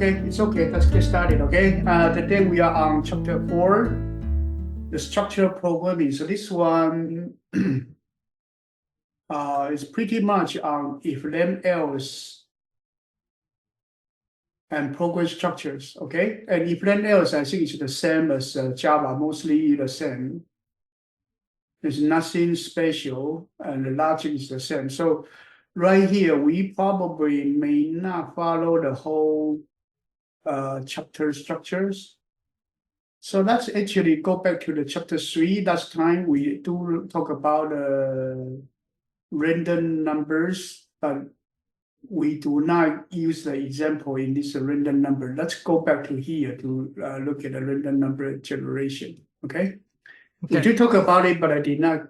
Okay, it's okay. Let's get started. Okay, today we are on chapter 4, the structural programming. So this one is pretty much on if then else and program structures. Okay, and if then else, I think it's the same as Java, mostly the same. There's nothing special, and the logic is the same. So right here, we probably may not follow the whole chapter structures. So let's actually go back to the chapter 3. Last time we do talk about random numbers, but we do not use the example in this random number. Let's go back to here to look at the random number generation. Okay. We did talk about it, but I did not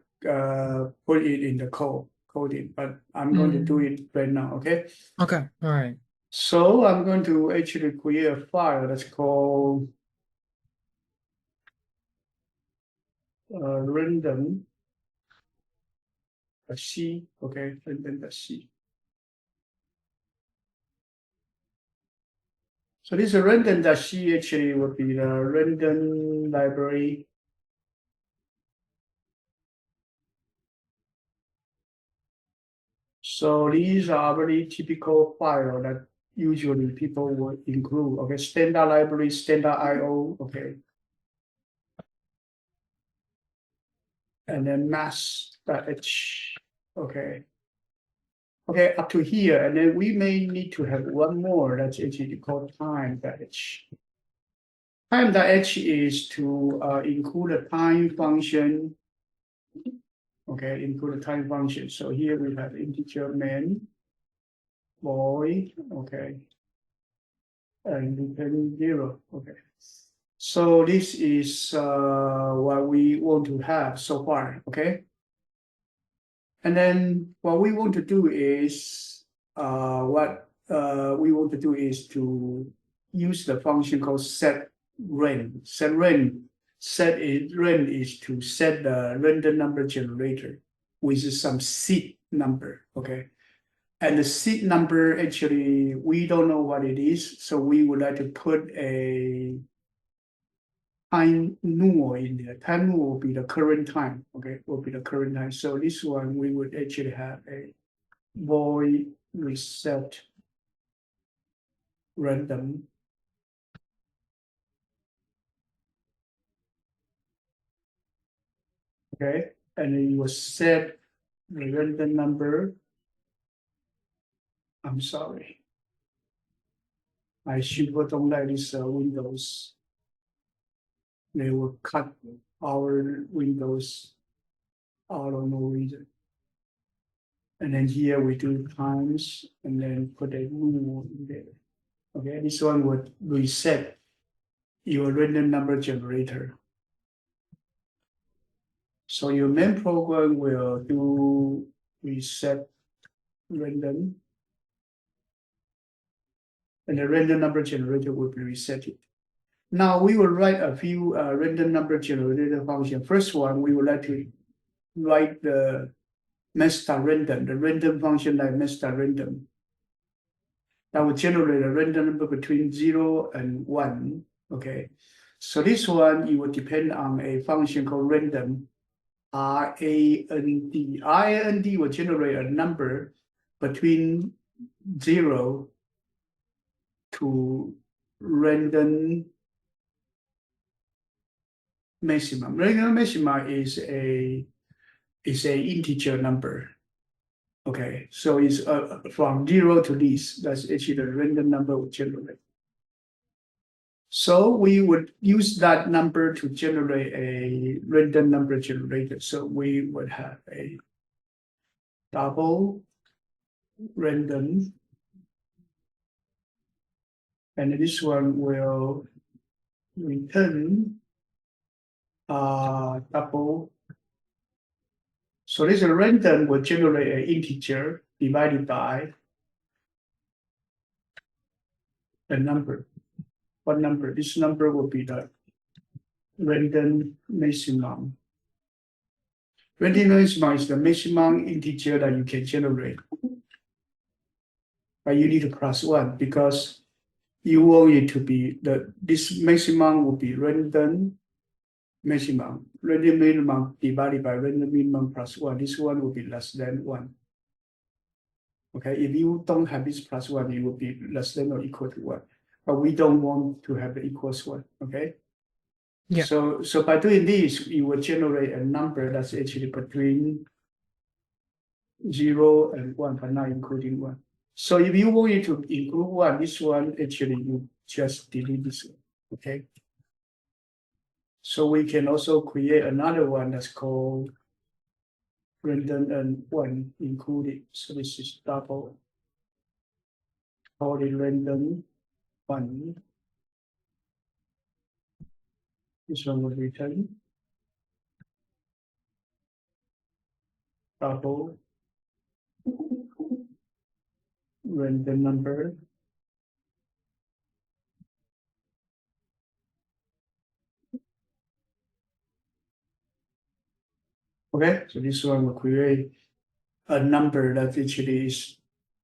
put it in the coding, but I'm going to do it right now. Okay. Okay. All right. So I'm going to actually create a file that's called random C, okay, random.c. So this random.c actually would be the random library. So these are very typical file that usually people would include. Okay, standard library, standard IO, okay. And then mass.h, okay. Okay, up to here, and then we may need to have one more that's actually called time.h. Time.h is to include a time function. Okay, include a time function. So here we have integer man, boy, okay, and return 0. Okay. So this is what we want to have so far. Okay. And then what we want to do is to use the function called setRand. SetRand is to set the random number generator with some seed number. Okay. And the seed number, actually, we don't know what it is. So we would like to put a time null in there. Time null will be the current time. Okay, will be the current time. So this one, we would actually have a void reset random. Okay, and then you will set the random number. I'm sorry. I should don't like this Windows. They will cut our Windows out of no reason. And then here we do times and then put a null in there. Okay, this one would reset your random number generator. So your main program will do reset random, and the random number generator will be reset. Now we will write a few random number generator function. First one, we would like to write the mass.random, the random function like mass.random. That will generate a random number between 0 and 1. Okay. So this one, it will depend on a function called random, RAND. RAND will generate a number between 0 to random maximum. Random maximum is a integer number. Okay, so it's from 0 to this. That's actually the random number will generate. So we would use that number to generate a random number generator. So we would have a double random, and this one will return double. So this random will generate an integer divided by a number. What number? This number will be the random maximum. Random maximum is the maximum integer that you can generate. But you need to plus 1 because you want it to be this maximum will be random maximum, random minimum divided by random minimum plus one. This one will be less than one. Okay, if you don't have this plus one, it will be less than or equal to one. But we don't want to have the equals one. Okay. Yeah. So by doing this, you will generate a number that's actually between 0 and 1, but not including 1. So if you want it to include 1, this one actually you just delete this one. Okay. So we can also create another one that's called random and 1 included. So this is double. Call it random 1. This one will return double random number. Okay, so this one will create a number that actually is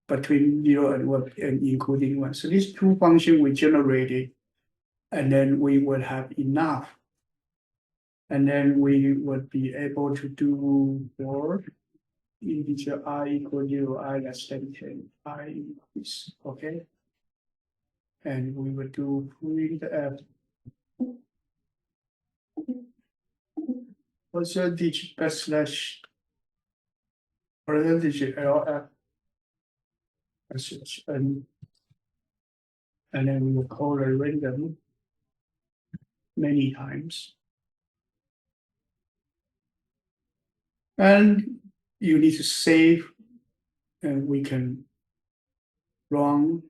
between 0 and 1 and including 1. So these two functions we generated, and then we would have enough. And then we would be able to do for integer I equal 0, I less than 10, I increase, okay? And we would do printf percentage backslash percentage LF message, and then we will call a random many times. And you need to save, and we can run,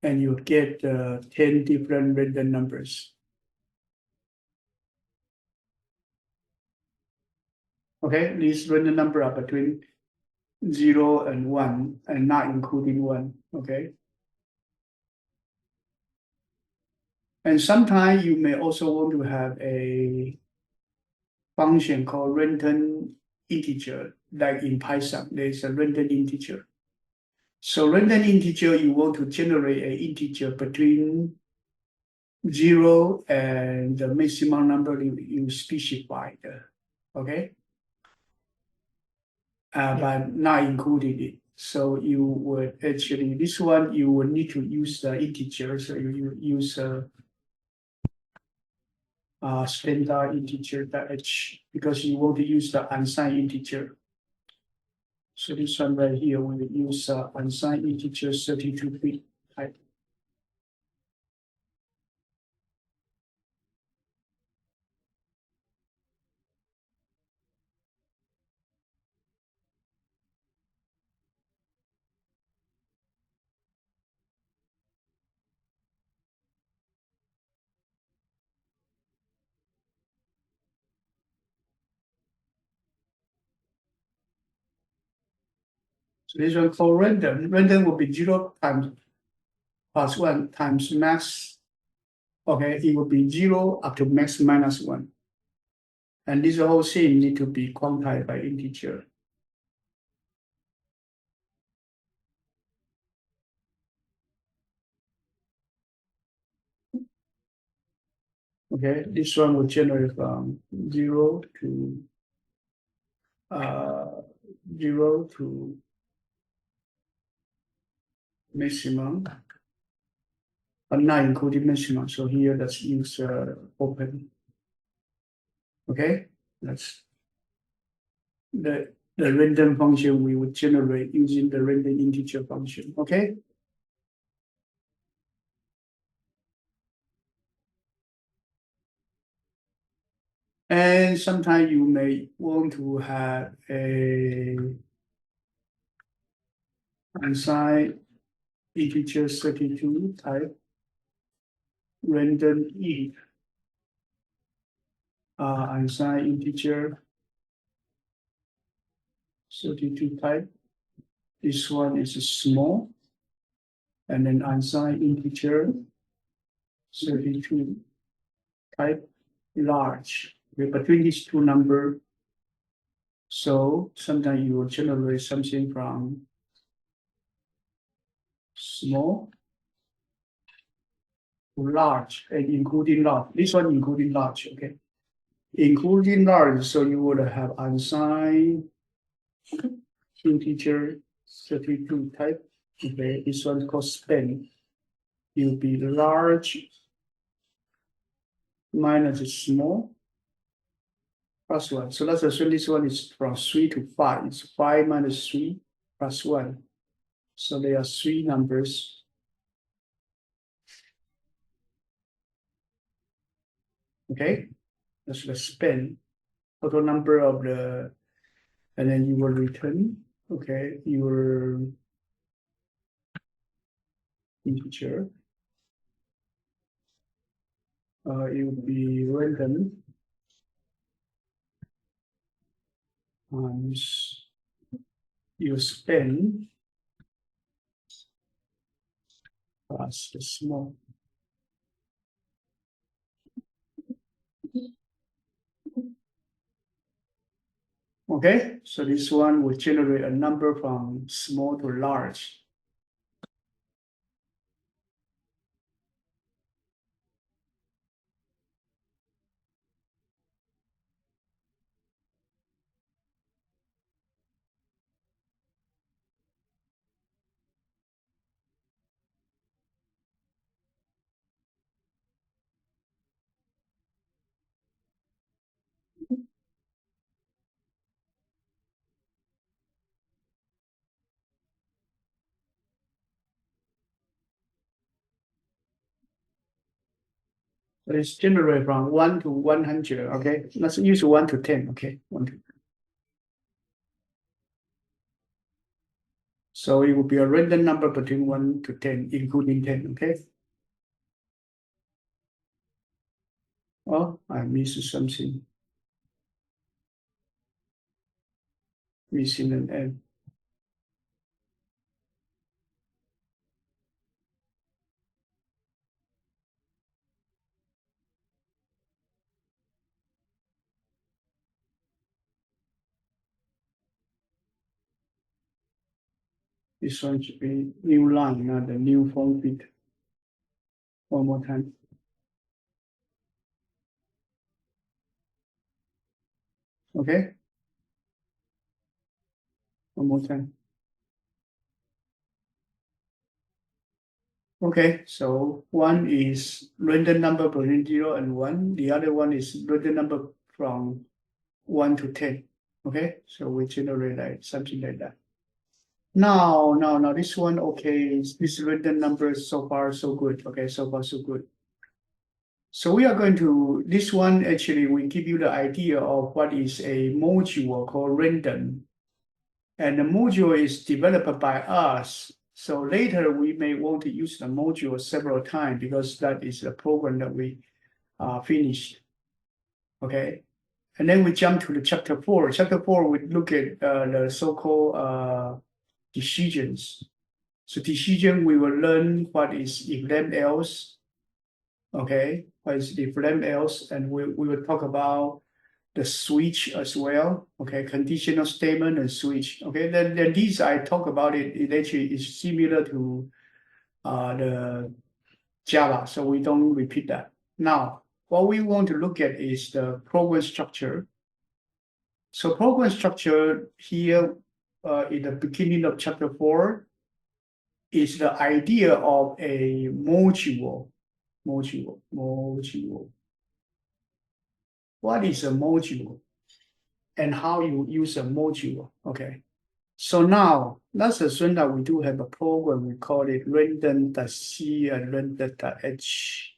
and you get 10 different random numbers. Okay, these random number are between 0 and 1 and not including 1. Okay. And sometimes you may also want to have a function called random integer, like in Python, there's a random integer. So random integer, you want to generate an integer between 0 and the maximum number you specified. Okay. But not including it. So you would actually, this one, you will need to use the integer. So you use standard integer h, because you want to use the unsigned integer. So this one right here, we will use unsigned integer 32-bit type. So this one called random. Random will be 0 times plus 1 times max. Okay, it will be 0 up to max minus 1. And this whole thing need to be quantized by integer. Okay, this one will generate from 0 to 0 to maximum, but not including maximum. So here let's use open. Okay, that's the random function we would generate using the random integer function. Okay. And sometimes you may want to have a unsigned integer 32 type random int unsigned integer 32 type. This one is small, and then unsigned integer 32 type large. Okay, between these two numbers, so sometimes you will generate something from small to large and including large. This one including large, okay? Including large, so you would have unsigned integer 32 type. Okay, this one called span. It will be large minus small plus 1. So let's assume this one is from 3 to 5. It's 5 minus 3 plus 1. So there are 3 numbers. Okay, that's the span. Total number of the, and then you will return, okay, your integer. It will be random times your span plus the small. Okay, so this one will generate a number from small to large. So it's generated from 1 to 100, okay? Let's use 1 to 10, okay? 1 to. So it will be a random number between 1 to 10, including 10, okay? Oh, I missed something. Missing an N. This one should be new line, not the new form bit. One more time. Okay. One more time. Okay, so one is random number between 0 and 1. The other one is random number from 1 to 10. Okay, so we generate like something like that. Now, this one, okay, this random number so far so good. Okay, so far so good. So we are going to, this one actually will give you the idea of what is a module called random. And the module is developed by us. So later we may want to use the module several times because that is a program that we finished. Okay. And then we jump to the chapter 4. Chapter 4, we look at the so-called decisions. So decision, we will learn what is if then else. Okay, what is if then else, and we will talk about the switch as well. Okay, conditional statement and switch. Okay, then these I talk about it. It actually is similar to the Java, so we don't repeat that. Now, what we want to look at is the program structure. So program structure here in the beginning of chapter 4 is the idea of a module. Module. What is a module? And how you use a module? Okay. So now let's assume that we do have a program. We call it random.c and random.h.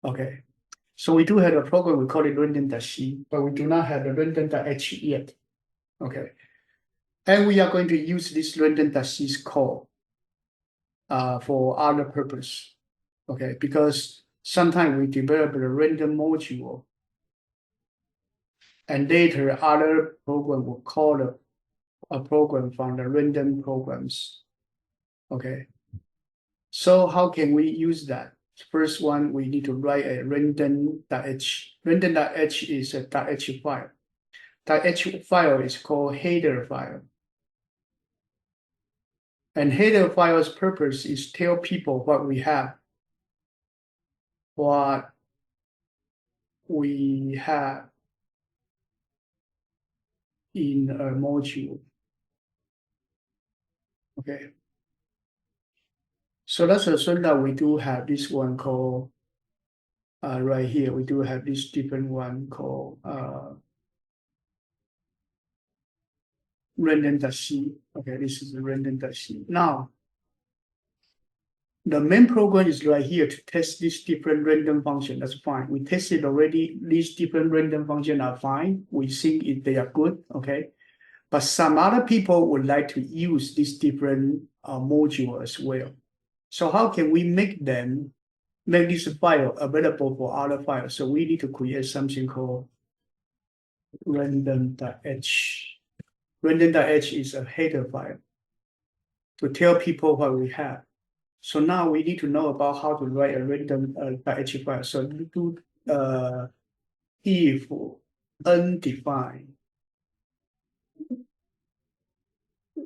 Okay. So we do have a program. We call it random.c, but we do not have the random.h yet. Okay. And we are going to use this random.c's call for other purpose. Okay, because sometimes we develop a random module, and later other program will call a program from the random programs. Okay, so how can we use that? First one, we need to write a random.h. Random.h is a .h file. .h file is called header file. And header file's purpose is tell people what we have. What we have in a module. Okay. So let's assume that we do have this one called right here. We do have this different one called random.c. Okay, this is the random.c. Now, the main program is right here to test this different random function. That's fine. We tested already. These different random functions are fine. We think they are good. Okay. But some other people would like to use this different module as well. So how can we make this file available for other files? So we need to create something called random.h. Random.h is a header file to tell people what we have. So now we need to know about how to write a random.h file. So you do if undefined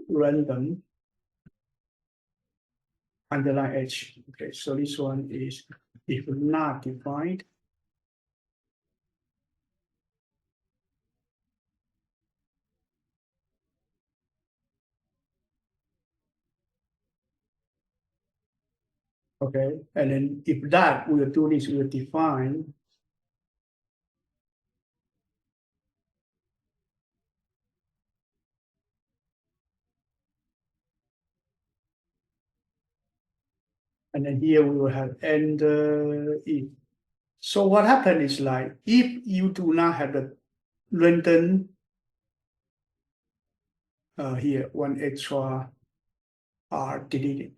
random underline h. Okay, so this one is if not defined. Okay, and then if that, we will do this, we will define and then here we will have and if. So what happened is like if you do not have the random here one extra r deleted.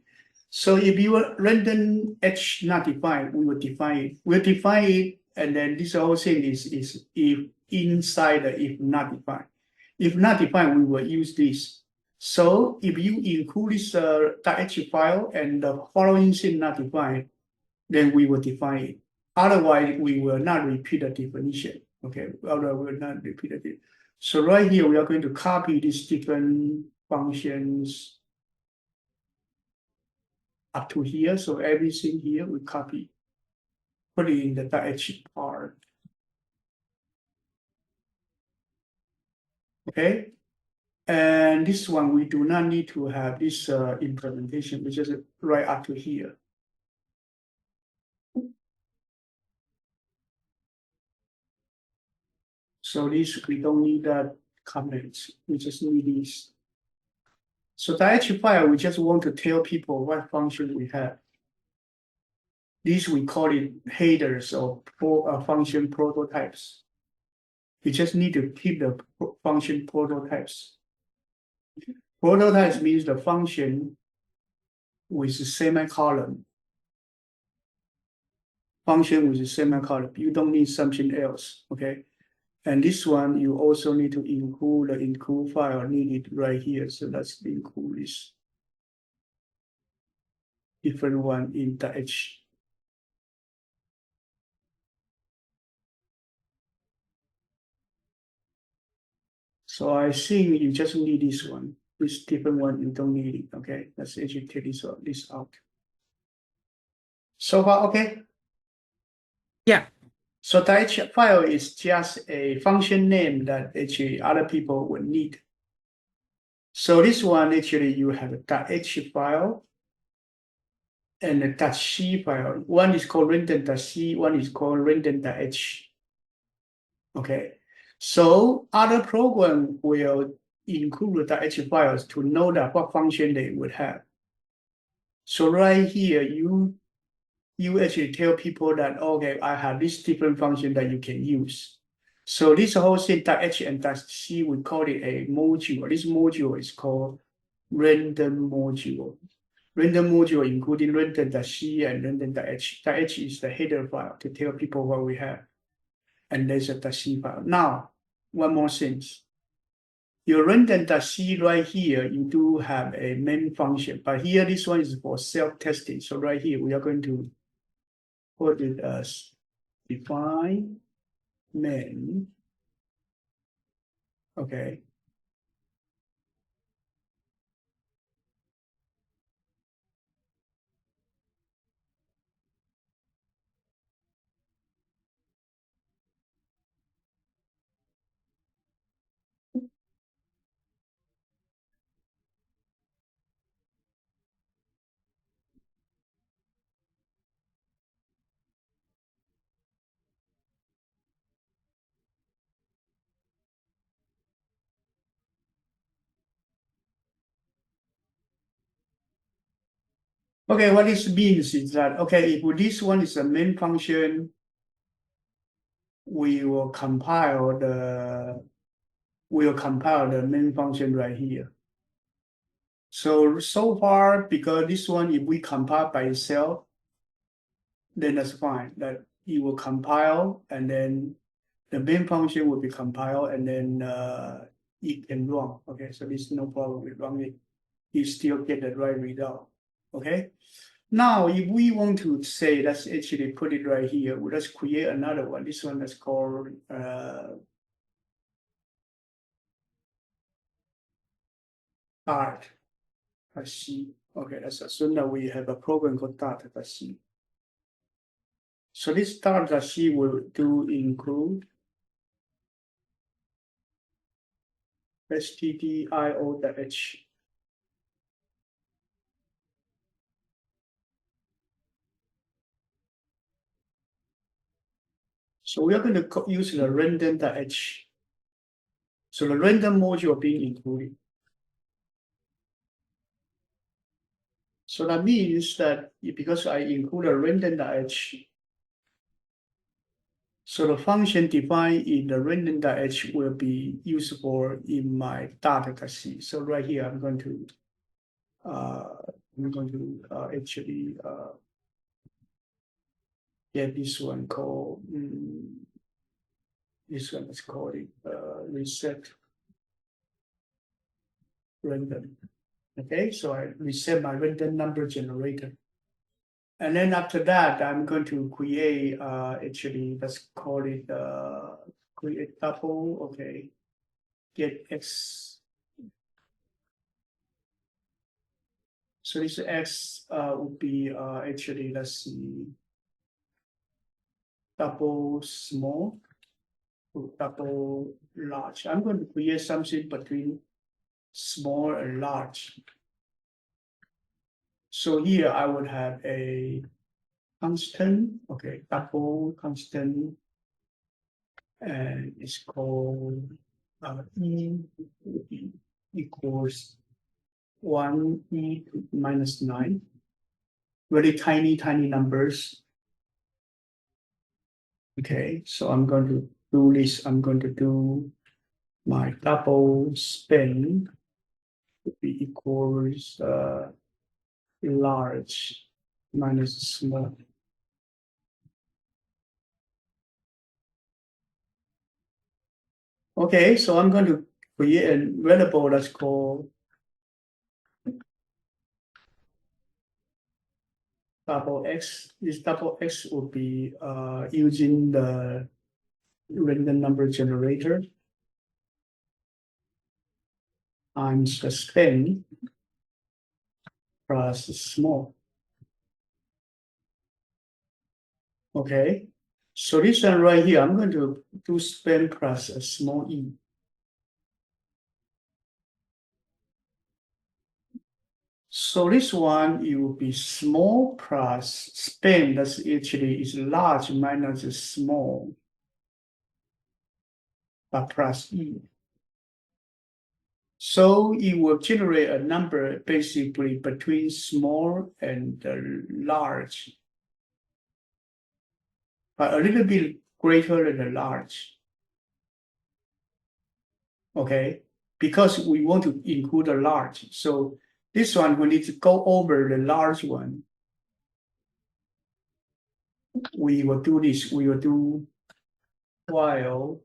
So if you were random h not defined, we will define it. We'll define it, and then this whole thing is if inside the if not defined. If not defined, we will use this. So if you include this .h file and the following thing not defined, then we will define it. Otherwise, we will not repeat the definition. Okay, otherwise we will not repeat it. So right here, we are going to copy these different functions up to here. So everything here we copy, put it in the .h part. Okay, and this one we do not need to have this implementation. We just right up to here. So this we don't need that comments. We just need this. So the .h file, we just want to tell people what function we have. These we call it headers or function prototypes. You just need to keep the function prototypes. Prototypes means the function with the semicolon. Function with the semicolon. You don't need something else, okay? And this one, you also need to include the include file needed right here. So let's include this different one in the H. So I think you just need this one. This different one, you don't need it, okay? Let's actually take this out. So far, okay? Yeah. So the H file is just a function name that actually other people would need. So this one, actually, you have a .h file and a .c file. One is called random.c, one is called random.h. Okay, so other program will include the .h files to know that what function they would have. So right here, you actually tell people that, okay, I have this different function that you can use. So this whole thing .h and .c, we call it a module. This module is called random module. Random module including random.c and random.h. .h is the header file to tell people what we have. And there's a .c file. Now, one more thing. Your random.c right here, you do have a main function, but here this one is for self-testing. So right here, we are going to put it as define main. Okay. Okay, what this means is that, okay, if this one is a main function, we will compile the main function right here. So far, because this one, if we compile by itself, then that's fine. That it will compile, and then the main function will be compiled, and then it can run. Okay, so there's no problem with running. You still get the right result. Okay. Now, if we want to say, let's actually put it right here. Let's create another one. This one is called start. Let's see. Okay, let's assume that we have a program called start. Let's see. So this start.c will do include stdio.h. So we are going to use the random.h. So the random module being included. So that means that because I include a random.h, so the function defined in the random.h will be usable in my data.c. So right here, I'm going to actually get this one called this one is called reset random. Okay, so I reset my random number generator. And then after that, I'm going to create, actually, let's call it, create tuple, okay. Get X. So this X would be, actually, let's see, tuple small to tuple large. I'm going to create something between small and large. So here I would have a constant, okay, tuple constant, and it's called E equals 1e to minus 9. Very tiny numbers. Okay, so I'm going to do this. I'm going to do my double spin equals large minus small. Okay, so I'm going to create a variable that's called double x. This double x will be using the random number generator times the spin plus small. Okay, so this one right here, I'm going to do spin plus a small e. So this one, it will be small plus spin, that's actually is large minus small, but plus e. So it will generate a number basically between small and large, but a little bit greater than the large. Okay, because we want to include a large. So this one, we need to go over the large one. We will do this. We will do while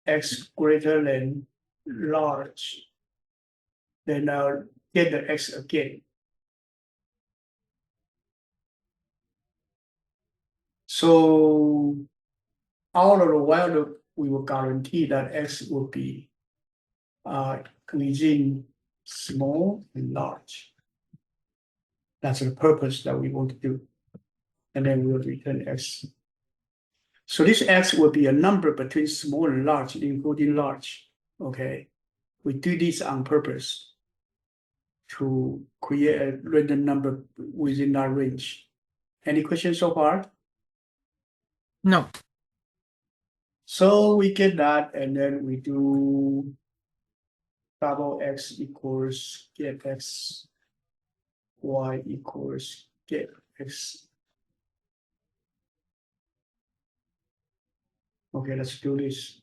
x greater than large. Then I'll get the x again. So all of the while we will guarantee that x will be within small and large. That's the purpose that we want to do. And then we'll return x. So this x will be a number between small and large, including large. Okay, we do this on purpose to create a random number within that range. Any questions so far? No. So we get that, and then we do double x equals get x y equals get x. Okay, let's do this.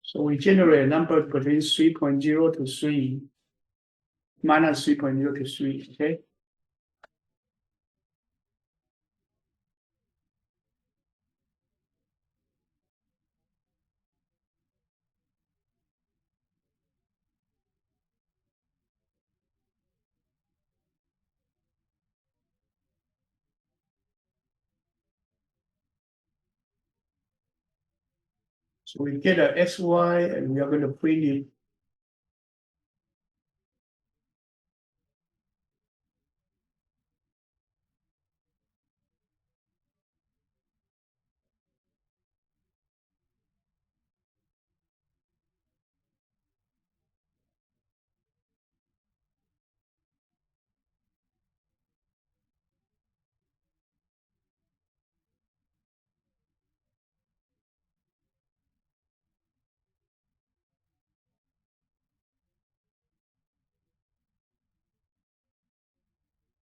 So we generate a number between 3.0 to 3, minus 3.0 to 3, okay? So we get a xy and we are going to print it.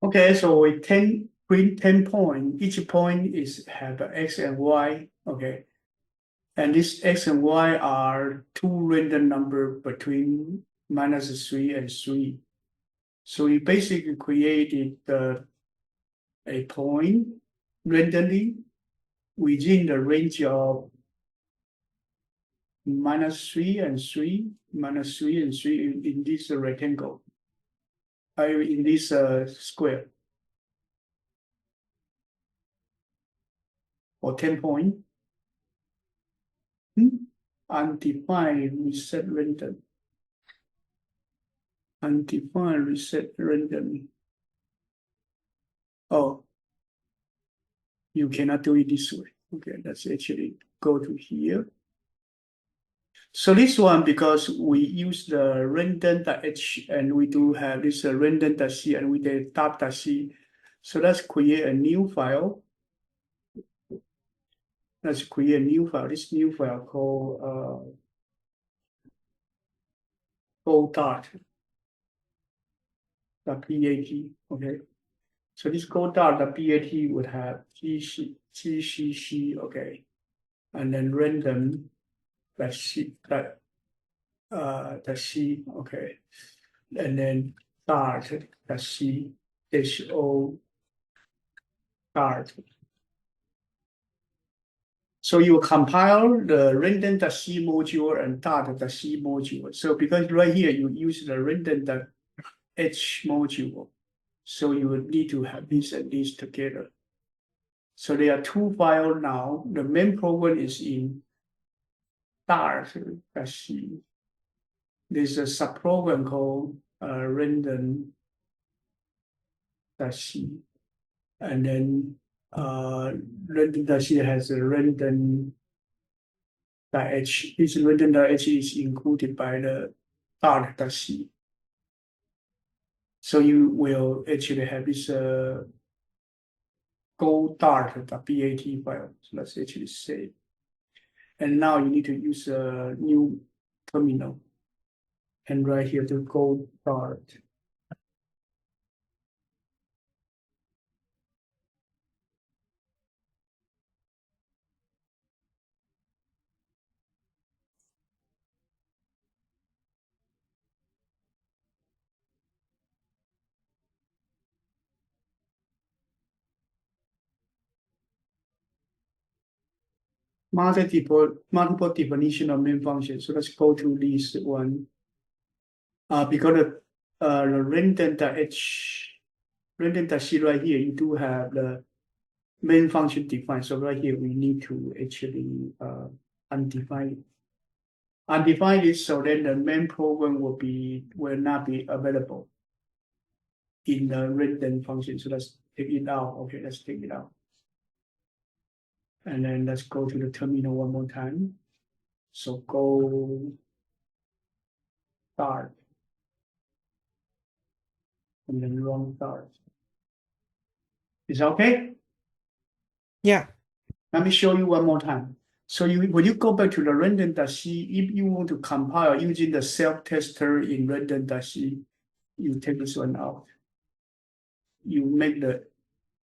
Okay, so we print 10 points. Each point is have a x and y, okay? And this x and y are two random number between minus 3 and 3. So we basically created a point randomly within the range of minus 3 and 3, minus 3 and 3 in this rectangle, in this square. For 10 point. Undefined reset random. Undefined reset random. Oh, you cannot do it this way. Okay, let's actually go to here. So this one, because we use the random.h and we do have this random.c and we did tab.c. So let's create a new file. Let's create a new file. This new file called go.dart.bat. Okay. So this go.dart.bat would have gcc, okay, and then random c, c, okay, and then dart.c ho dart. So you compile the random.c module and dart.c module. So because right here you use the random.h module, so you would need to have this and this together. So there are two files now. The main program is in dart.c. There's a subprogram called random.c, and then random.c has a random.h. This random.h is included by the dart.c. So you will actually have this go.dart.bat file. So let's actually save. And now you need to use a new terminal. And right here to go.dart. Multiple definition of main function. So let's go to this one. Because the random.h right here, you do have the main function defined. So right here, we need to actually undefine it. Undefine it, so then the main program will not be available in the random function. So let's take it out. Okay, let's take it out. And then let's go to the terminal one more time. So go start. And then run start. Is that okay? Yeah. Let me show you one more time. So when you go back to the random.c, if you want to compile using the self-tester in random.c, you take this one out. You make the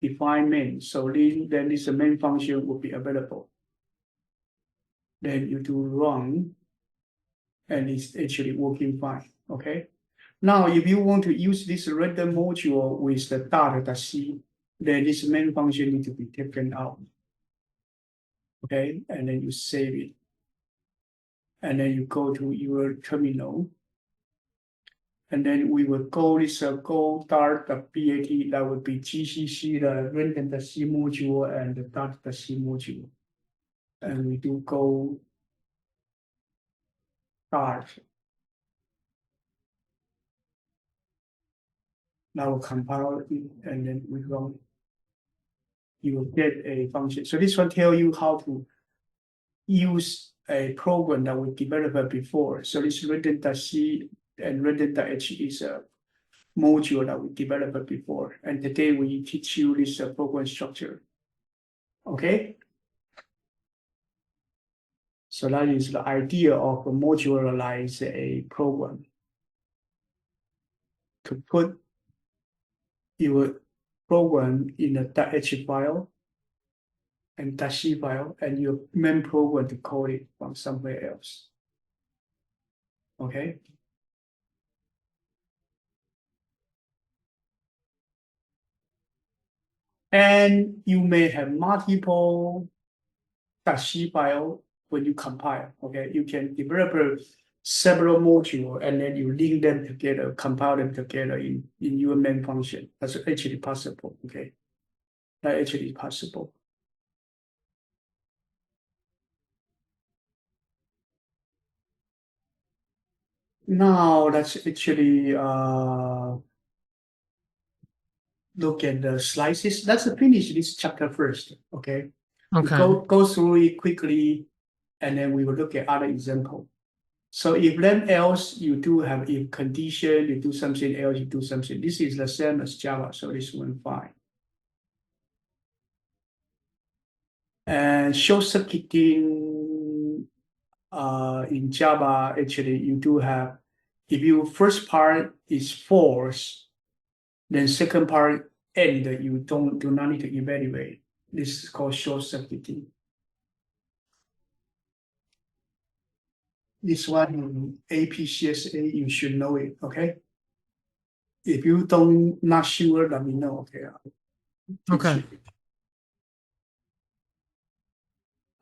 define main. So then this main function will be available. Then you do run, and it's actually working fine. Okay. Now, if you want to use this random module with the dart.c, then this main function need to be taken out. Okay, and then you save it. And then you go to your terminal. And then we will go this go dart.bat, that would be GCC, the random.c module and the dart.c module. And we do go dart. Now we'll compile it and then we run it. You will get a function. So this one tells you how to use a program that we developed before. So this random.c and random.h is a module that we developed before. And today we teach you this program structure. Okay. So that is the idea of modularize a program to put your program in a .h file and .c file, and your main program to code it from somewhere else. Okay. And you may have multiple .c file when you compile. Okay, you can develop several modules and then you link them together, compile them together in your main function. That's actually possible. Okay, that actually is possible. Now let's actually look at the slices. Let's finish this chapter first. Okay. Okay. Go through it quickly, and then we will look at other example. So if then else, you do have if condition, you do something else, you do something. This is the same as Java, so this one fine. And short circuiting in Java, actually you do have, if your first part is false, then second part end, you do not need to evaluate. This is called short circuiting. This one in APCSA, you should know it, okay? If you don't not sure, let me know, okay? Okay.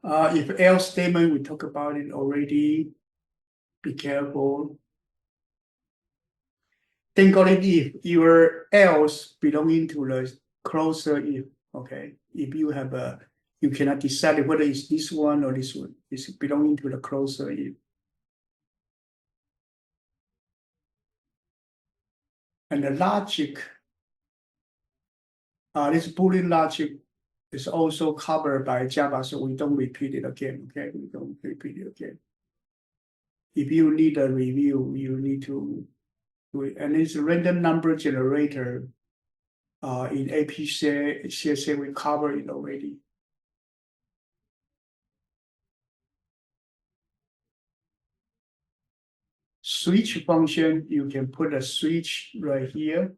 If else statement, we talk about it already. Be careful. Think of it if your else belonging to the closer if, okay? If you have you cannot decide whether it's this one or this one. It's belonging to the closer if. And the logic, this Boolean logic is also covered by Java, so we don't repeat it again, okay? We don't repeat it again. If you need a review, you need to do it. And it's a random number generator. In APCSA, we cover it already. Switch function, you can put a switch right here,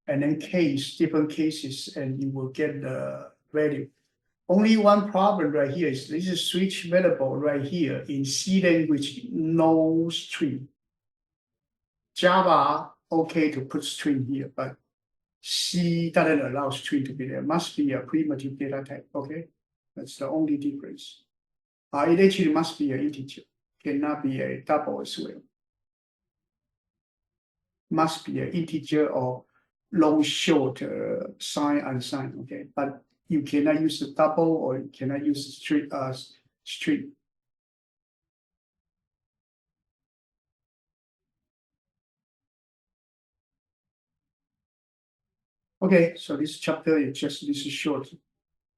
and then different cases, and you will get the value. Only one problem right here is this is switch variable right here in C language, no string. Java, okay to put string here, but C doesn't allow string to be there. Must be a primitive data type, okay? That's the only difference. It actually must be an integer, cannot be a double as well. must be an integer or long, short, sign, unsigned. Okay, but you cannot use a double or you cannot use string. Okay, so this chapter is just this is short.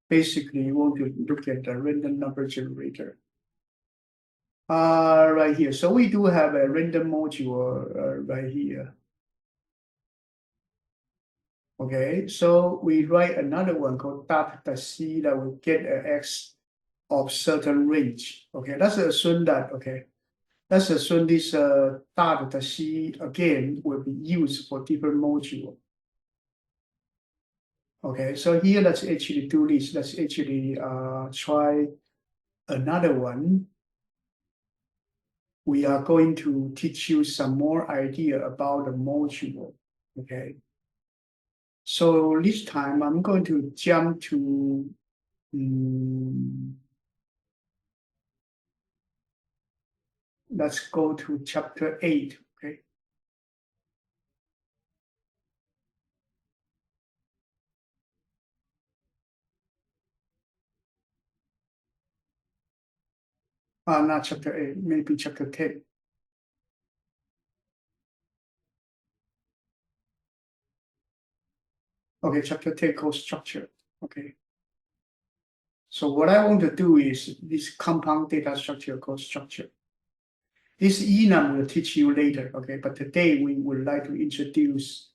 Basically, you want to look at the random number generator. Right here. So we do have a random module right here. Okay, so we write another one called dot C that will get an X of certain range. Okay, let's assume that. Okay, let's assume this dot C again will be used for different module. Okay, so here let's actually do this. Let's actually try another one. We are going to teach you some more idea about the module. Okay. So this time I'm going to jump to let's go to chapter 8. Okay. Not chapter 8, maybe chapter 10. Okay, chapter 10 called structure. Okay. So what I want to do is this compound data structure called structure. This enum will teach you later, okay? But today we would like to introduce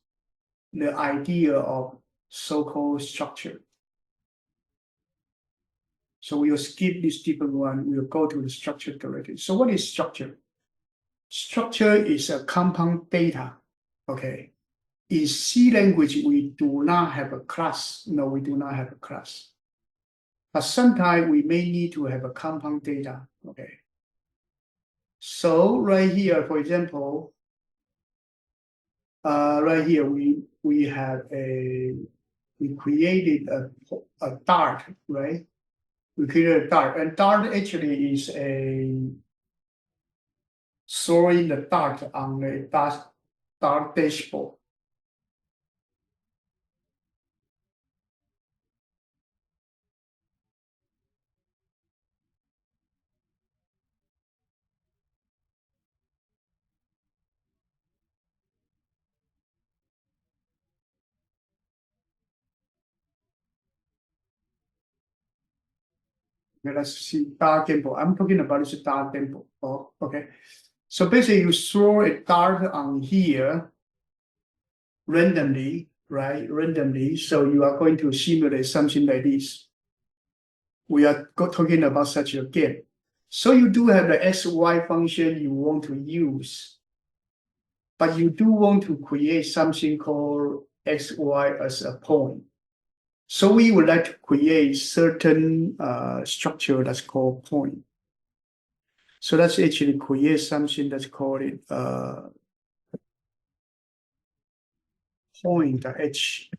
the idea of so-called structure. So we'll skip this different one. We'll go to the structure directly. So what is structure? Structure is a compound data, okay? In C language, we do not have a class. No, we do not have a class. But sometimes we may need to have a compound data, okay? So right here, for example, right here we created a Dart, right? We created a Dart, and Dart actually is storing the Dart on the Dart dashboard. Okay, let's see Dart tempo. I'm talking about this Dart tempo. Oh, okay. So basically, you throw a Dart on here randomly, right? Randomly. So you are going to simulate something like this. We are talking about such a game. So you do have the XY function you want to use, but you do want to create something called XY as a point. So we would like to create certain structure that's called point. So let's actually create something that's called it point H.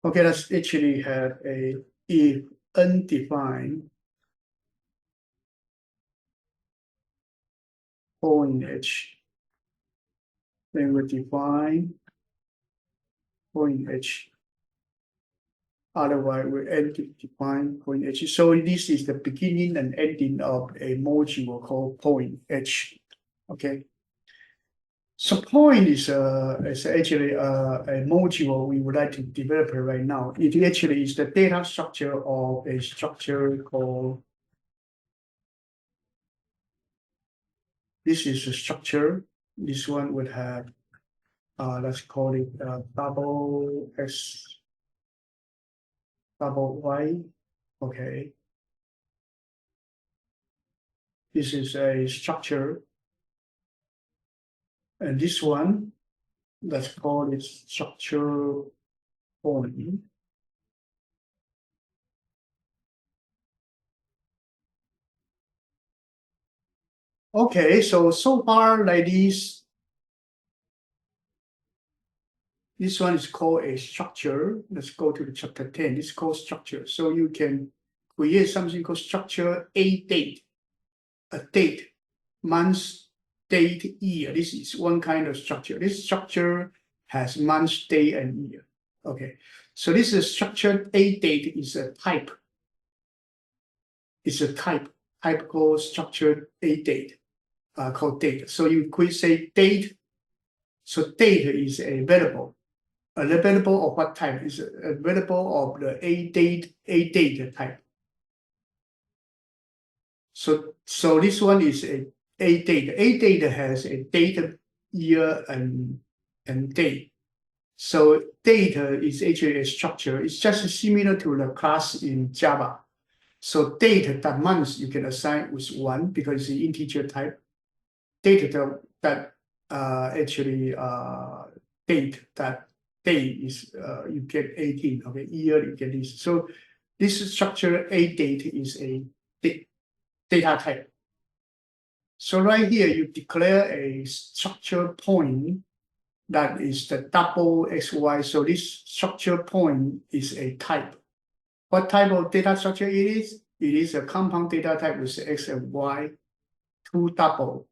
Okay, let's actually have a if undefined point H. Then we define point H. Otherwise, we end to define point H. So this is the beginning and ending of a module called point H. Okay. So point is actually a module we would like to develop right now. It actually is the data structure of a structure called. This is a structure. This one would have, let's call it double S, double Y. Okay. This is a structure. And this one, let's call it structure point. Okay, so far like this. This one is called a structure. Let's go to the chapter 10. It's called structure. So you can create something called structure A date. a date, month, date, year. This is one kind of structure. This structure has month, day, and year. Okay, so this is structured A date is a type. It's a type called structured A date, called date. So you could say date. So date is a variable. A variable of what type? Is a variable of the A date type. So this one is a date. A date has a date, year, and date. So data is actually a structure. It's just similar to the class in Java. So data that month you can assign with 1 because it's the integer type. Data that actually date that day is you get 18. Okay, year you get this. So this structure A date is a data type. So right here you declare a structure point that is the double XY. So this structure point is a type. What type of data structure it is? It is a compound data type with X and Y, 2 double.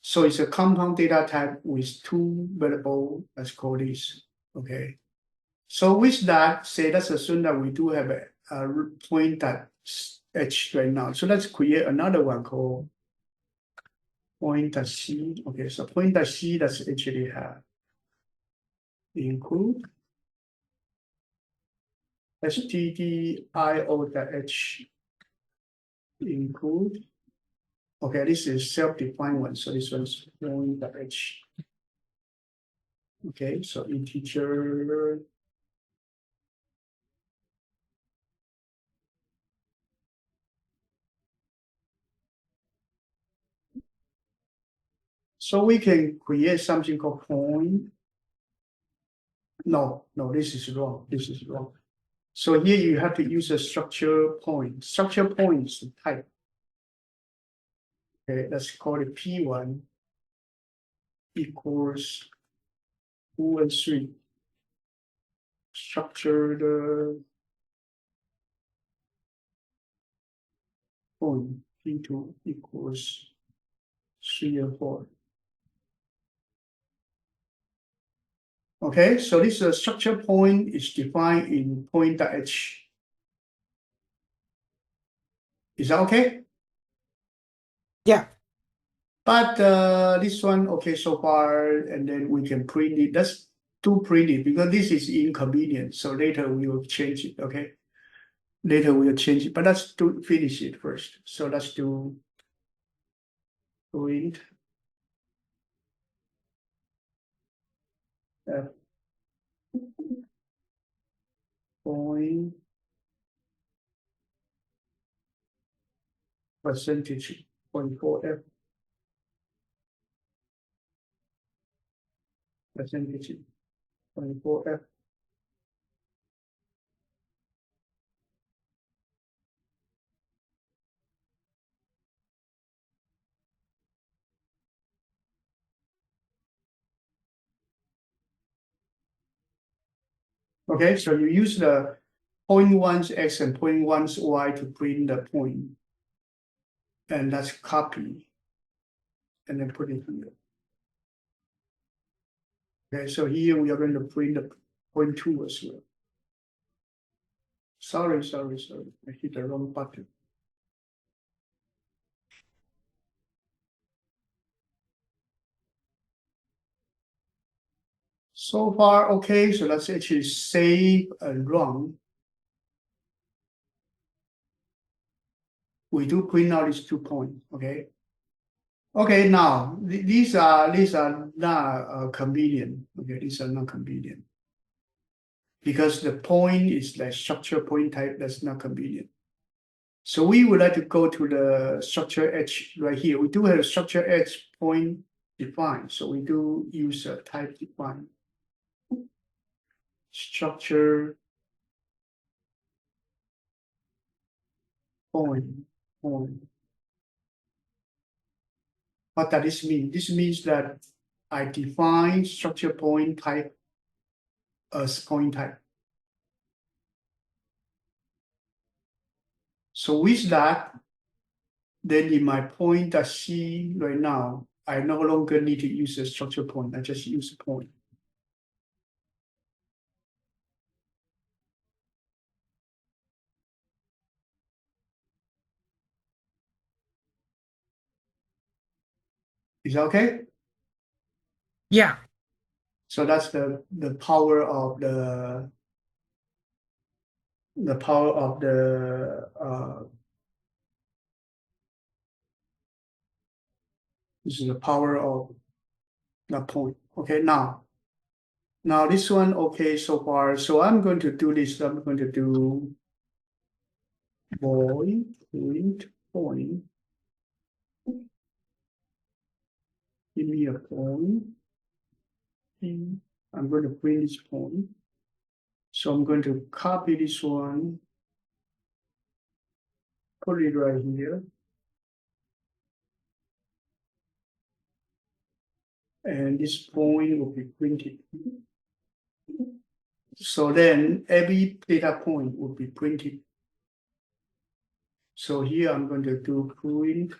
So it's a compound data type with 2 variable. Let's call this. Okay. So with that, say let's assume that we do have a point that H right now. So let's create another one called point C. Okay, so point C that's actually have include stdio.h include. Okay, this is self-defined one, so this one's point.h. Okay, so integer. So we can create something called point. No, this is wrong. This is wrong. So here you have to use a structure point. Structure point is the type. Okay, let's call it P1 equals 2 and 3. Structure the point P2 equals 3 and 4. Okay, so this structure point is defined in point.h. Is that okay? Yeah. But this one, okay, so far, and then we can print it. Let's do print it because this is inconvenient. So later we will change it, okay? Later we will change it, but let's finish it first. So let's do print point percentage 0.4f percentage 0.4f. Okay, so you use the 0.1's x and 0.1's y to print the point. And let's copy and then put it here. Okay, so here we are going to print the 0.2 as well. Sorry, I hit the wrong button. So far, okay, so let's actually save and run. We do print out these 2 points, okay? Okay, now these are not convenient. Okay, these are not convenient because the point is like structure point type. That's not convenient. So we would like to go to the structure H right here. We do have a structure H point defined. So we do use a type define structure point. What does this mean? This means that I define structure point type as point type. So with that, then in my point C right now, I no longer need to use a structure point. I just use a point. Is that okay? Yeah. So that's the power of the power of this is the power of the point. Okay, now this one okay so far. So I'm going to do this. I'm going to do point. Give me a point. I'm going to print this point. So I'm going to copy this one, put it right here. And this point will be printed. So then every data point will be printed. So here I'm going to do print.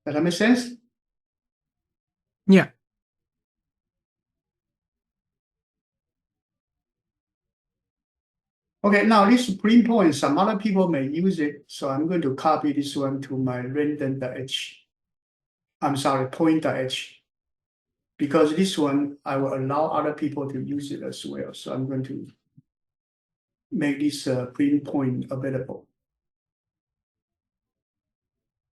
Does that make sense? Yeah. Okay, now this print point, some other people may use it. So I'm going to copy this one to my random.h. I'm sorry, point.h. Because this one, I will allow other people to use it as well. So I'm going to make this print point available.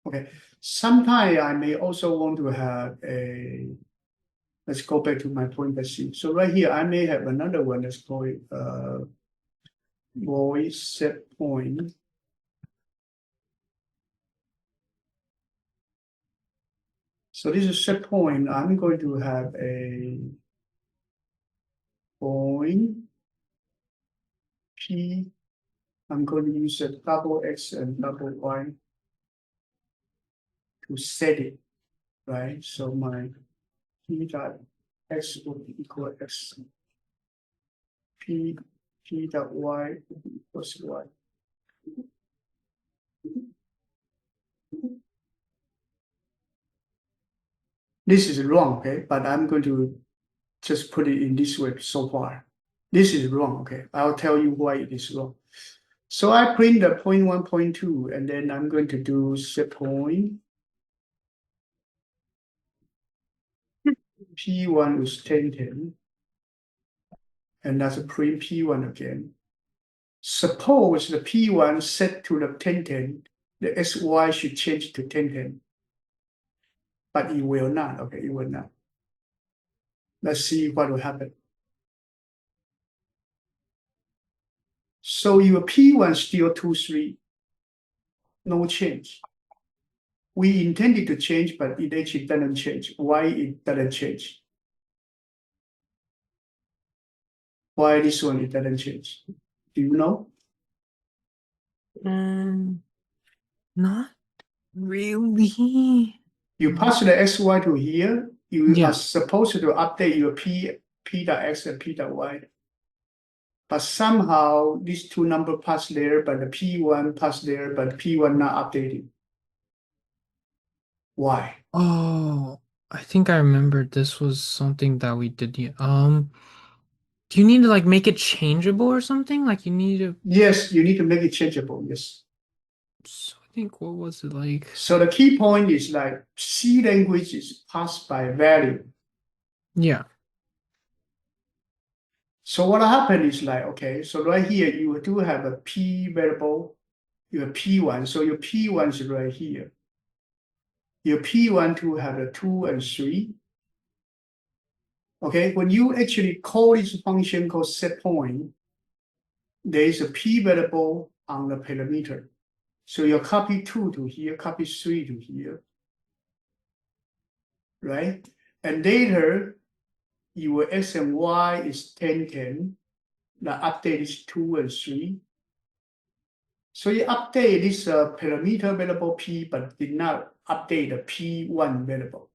Okay, sometime I may also want to have a, let's go back to my point C. So right here, I may have another one that's called void set point. So this is set point. I'm going to have a point P. I'm going to use a double X and double Y to set it, right? So my P dot X will be equal X. P dot Y will be equals Y. This is wrong, okay? But I'm going to just put it in this way so far. This is wrong, okay? I'll tell you why it is wrong. So I print the 0.1, 0.2, and then I'm going to do set point. P1 is 1010. And that's a print P1 again. Suppose the P1 set to the 1010, the SY should change to 1010. But it will not, okay, it will not. Let's see what will happen. So your P1 still 2.3, no change. We intended to change, but it actually doesn't change. Why it doesn't change? Why this one it doesn't change? Do you know? Not really. You pass the XY to here, you Yeah. are supposed to update your P dot X and P dot Y. But somehow these two numbers pass there, but the P1 pass there, but P1 not updated. Why? Oh, I think I remember this was something that we did. Do you need to like make it changeable or something? Like you need to. Yes, you need to make it changeable, yes. So I think what was it like? So the key point is like C language is passed by value. Yeah. So what happened is like, okay, so right here you do have a P variable, your P1. So your P1 is right here. Your P1 to have a 2 and 3. Okay, when you actually call this function called set point, there is a P variable on the parameter. So you copy 2 to here, copy 3 to here, right? And later, your X and Y is 10, 10. the update is 2 and 3. So you update this parameter variable p, but did not update the p1 variable.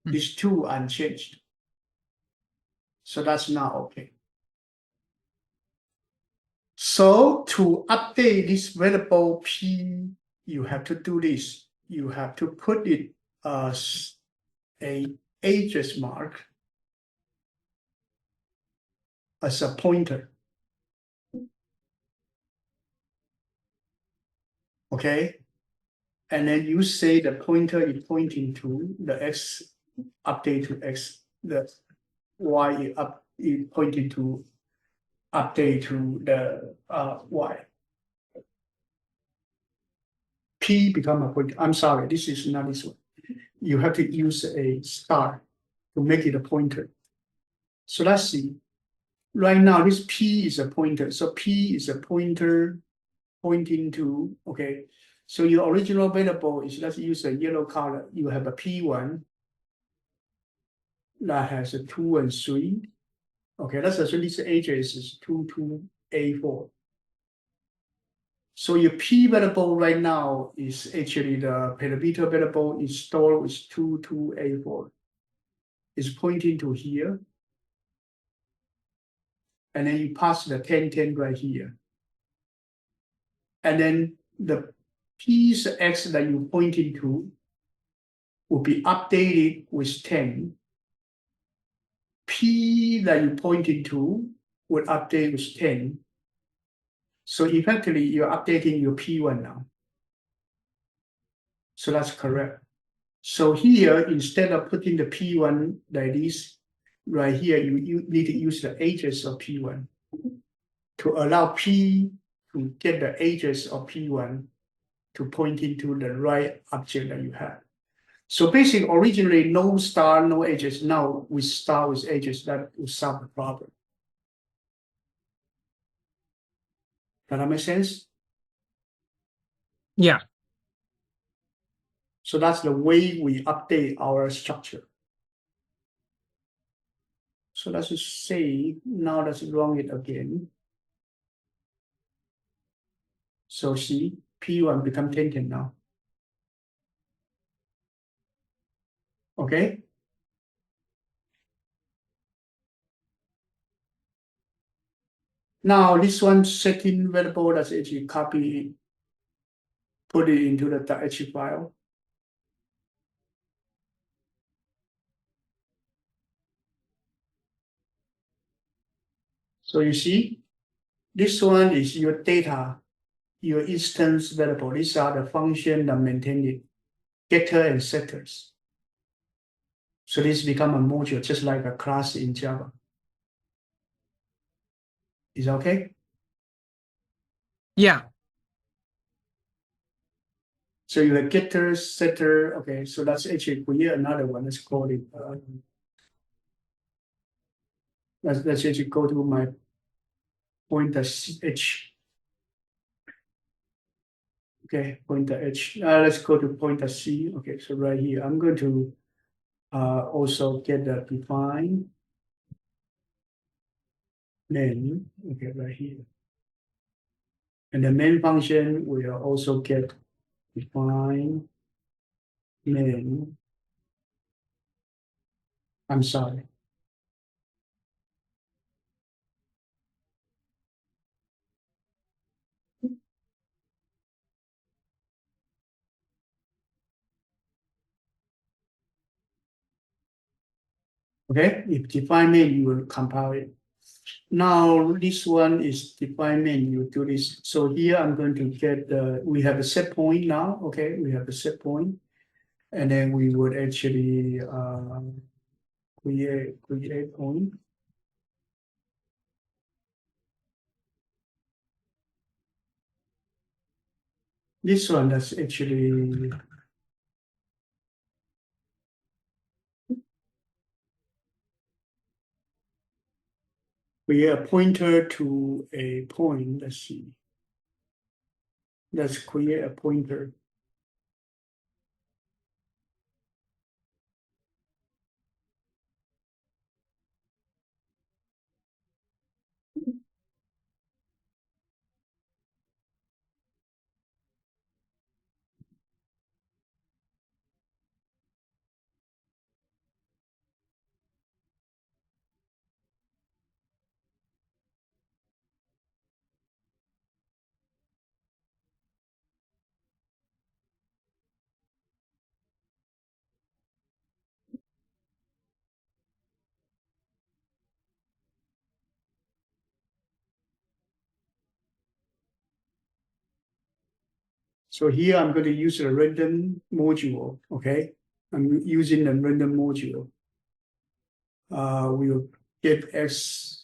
These two unchanged. So that's not okay. So to update this variable p, you have to do this. You have to put it as a address mark as a pointer. Okay. And then you say the pointer is pointing to the x, update to x, the y is pointing to update to the y. P become a pointer. I'm sorry, this is not this one. You have to use a star to make it a pointer. So let's see. Right now, this P is a pointer. So P is a pointer pointing to, okay. So your original variable is, let's use a yellow color. You have a P1 that has a 2 and 3. Okay, let's assume this address is 22A4. So your P variable right now is actually the parameter variable is stored with 22A4. It's pointing to here. And then you pass the 10 right here. And then the piece X that you pointing to will be updated with 10. P that you pointed to would update with 10. So effectively, you're updating your P1 now. So that's correct. So here, instead of putting the P1 like this, right here, you need to use the address of P1 to allow P to get the address of P1 to point into the right object that you have. So basically, originally, no star, no edges. Now we start with edges. That will solve the problem. Does that make sense? Yeah. So that's the way we update our structure. So let's just say, now let's run it again. So see, P1 become 10 now. Okay. Now this one setting variable, let's actually copy it, put it into the .h file. So you see, this one is your data, your instance variable. These are the function that maintain it, getter and setters. So this become a module, just like a class in Java. Is that okay? Yeah. So you have getter, setter. Okay, so that's actually create another one. Let's call it. Let's actually go to my pointer h. Okay, pointer h. Let's go to pointer c. Okay, so right here, I'm going to also get the define main. Okay, right here. And the main function will also get define main. I'm sorry. Okay, if define main, you will compile it. Now this one is define main, you do this. So here I'm going to get we have a set point now. Okay, we have a set point. And then we would actually create point. This one that's actually create a pointer to a point. Let's see. Let's create a pointer. So here I'm going to use a random module, okay? I'm using a random module. We'll get X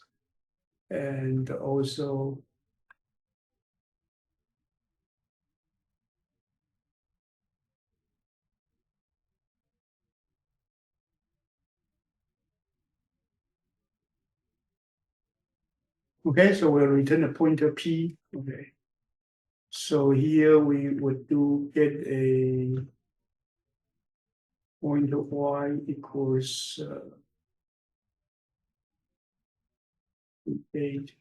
and also okay, so we'll return a pointer P, okay. So here we would get a pointer Y equals 8.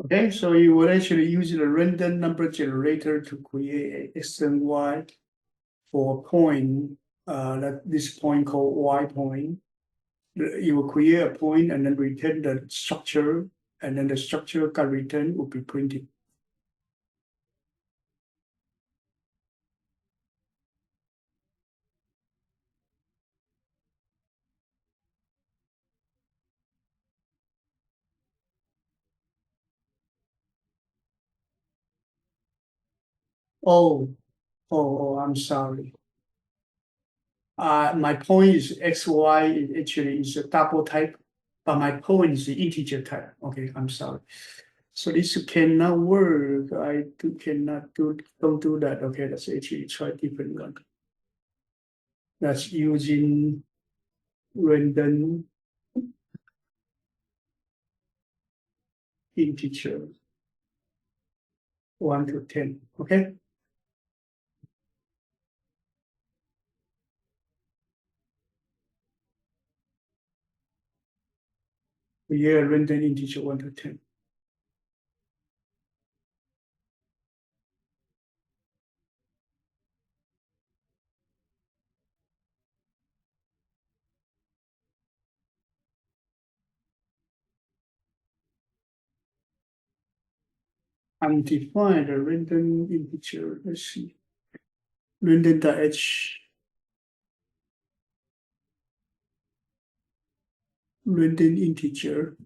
Okay, so you would actually use a random number generator to create a X and Y for a point, that this point called Y point. You will create a point and then return the structure, and then the structure got returned will be printed. Oh, I'm sorry. My point is XY actually is a double type, but my point is the integer type. Okay, I'm sorry. So this cannot work. Don't do that. Okay, that's actually try different one. That's using random integer 1 to 10. Okay. We are random integer 1 to 10. Undefined random integer. Let's see. Random.h random integer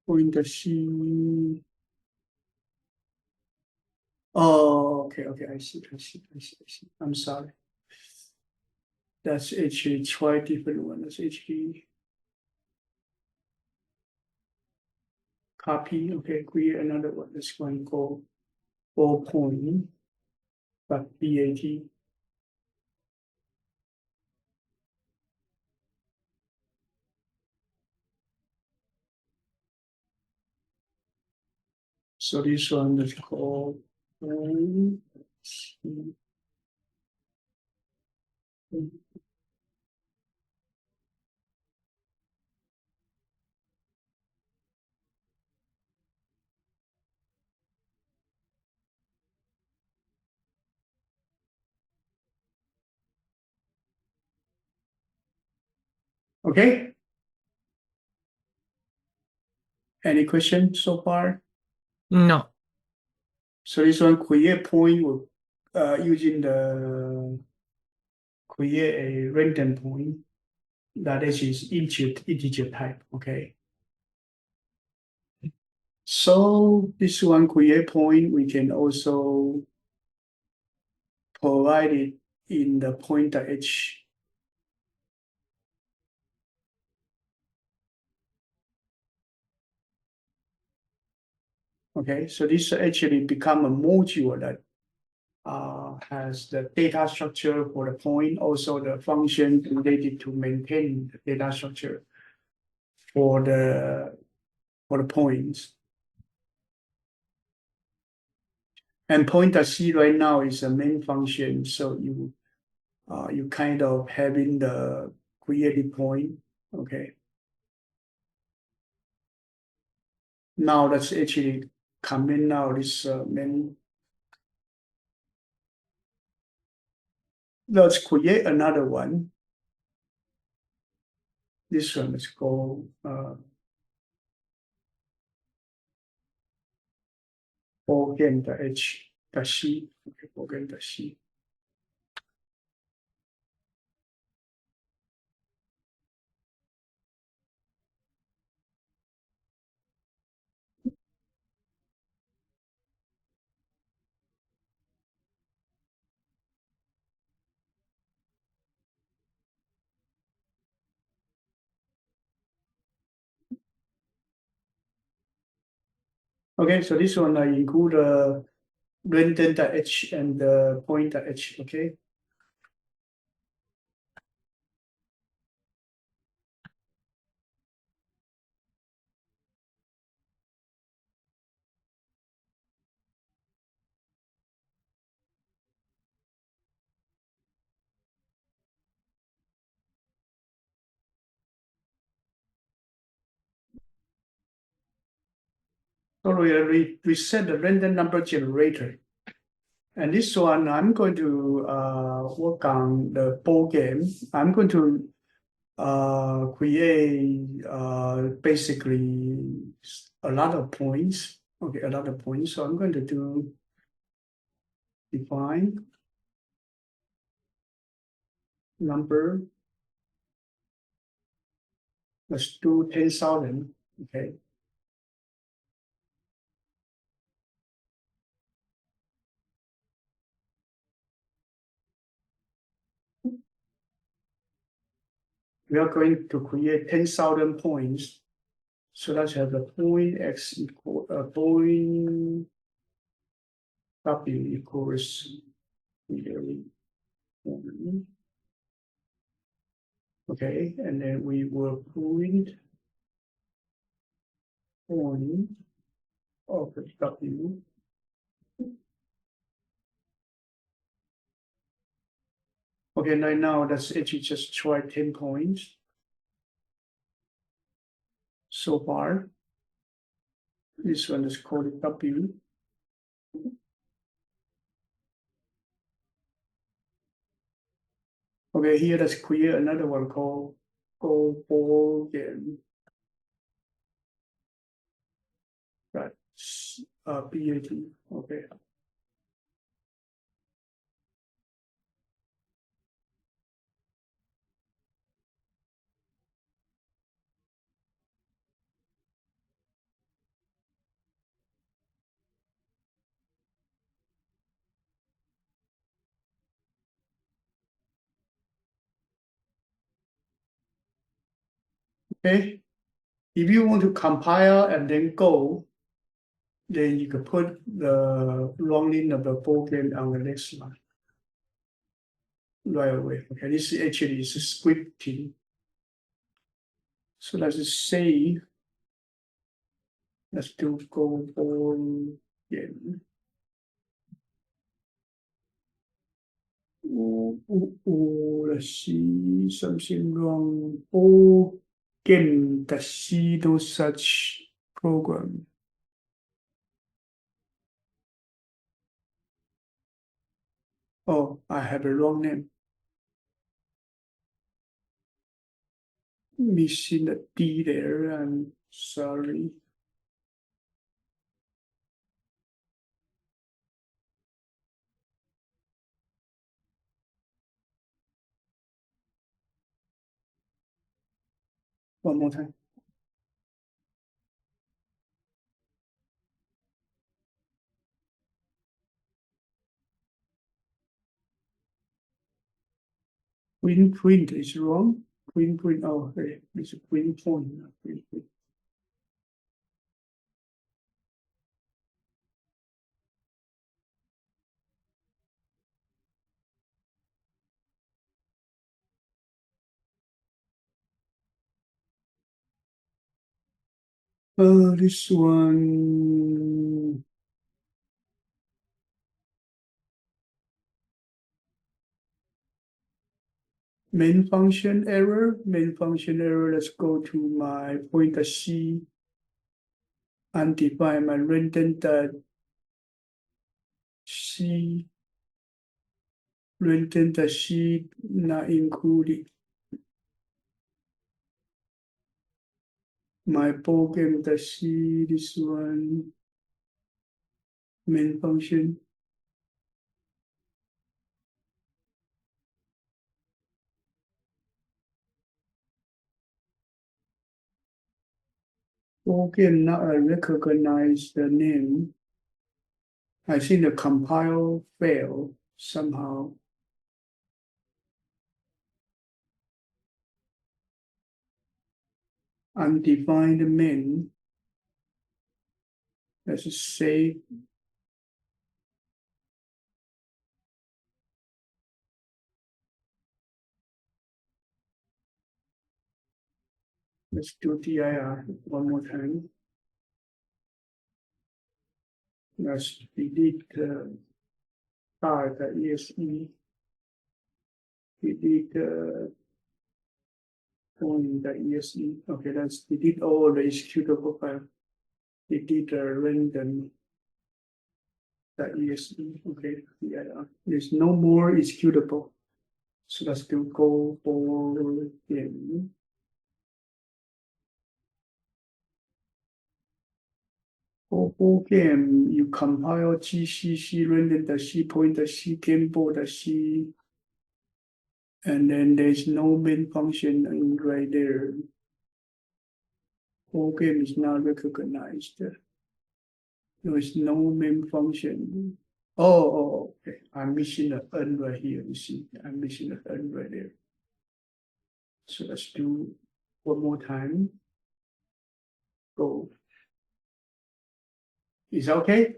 pointer C. Oh, okay. I see. I'm sorry. That's actually try different one. That's actually copy. Okay, create another one. This one called 4 point, but BAT. So this one is called okay. Any questions so far? No. So this one create point with using the create a random point that is integer type. Okay. So this one create point, we can also provide it in the pointer h. Okay, so this actually become a module that has the data structure for the point, also the function related to maintain the data structure for the points. And pointer C right now is a main function, so you kind of having the created point. Okay. Now that's actually coming now this main. Let's create another one. This one is called Again the H the C. Okay, again the C. Okay, so this one I include blend delta H and the point H. Okay. So we set the random number generator. And this one, I'm going to work on the ball game. I'm going to create basically a lot of points. Okay, a lot of points. So I'm going to do define number. Let's do 10,000. Okay. We are going to create 10,000 points. So let's have the point x equal point w equals 1. Okay, and then we will point of the w. Okay, right now let's actually just try 10 points so far. This one is called W. Okay, here let's create another one called go ball game. Right, BAT. Okay. Okay. If you want to compile and then go, then you can put the running of the ball game on the next line right away. Okay, this is actually is scripting. So let's just say, let's do go ball game. Let's see something wrong. Ball game does see no such program. Oh, I have a wrong name. Missing a D there. I'm sorry. One more time. Print is wrong. Print. Oh, hey, it's a print point. Print. This one. Main function error. Main function error. Let's go to my pointer C and define my random that C. Random that C not included. My ball game that C. This one. main function. Okay, now I recognize the name. I think the compile failed somehow. Undefined main. Let's say let's do dir one more time. Let's delete exe. Delete point.exe. Okay, let's delete all the executable file. Delete random.exe. Okay, there's no more executable. So let's do go for in. For game, you compile GCC random the C point the C game board the C, and then there's no main function in right there. For game is not recognized. There is no main function. Oh, okay. I'm missing the N right here. You see, I'm missing the N right there. So let's do one more time. Go. Is that okay?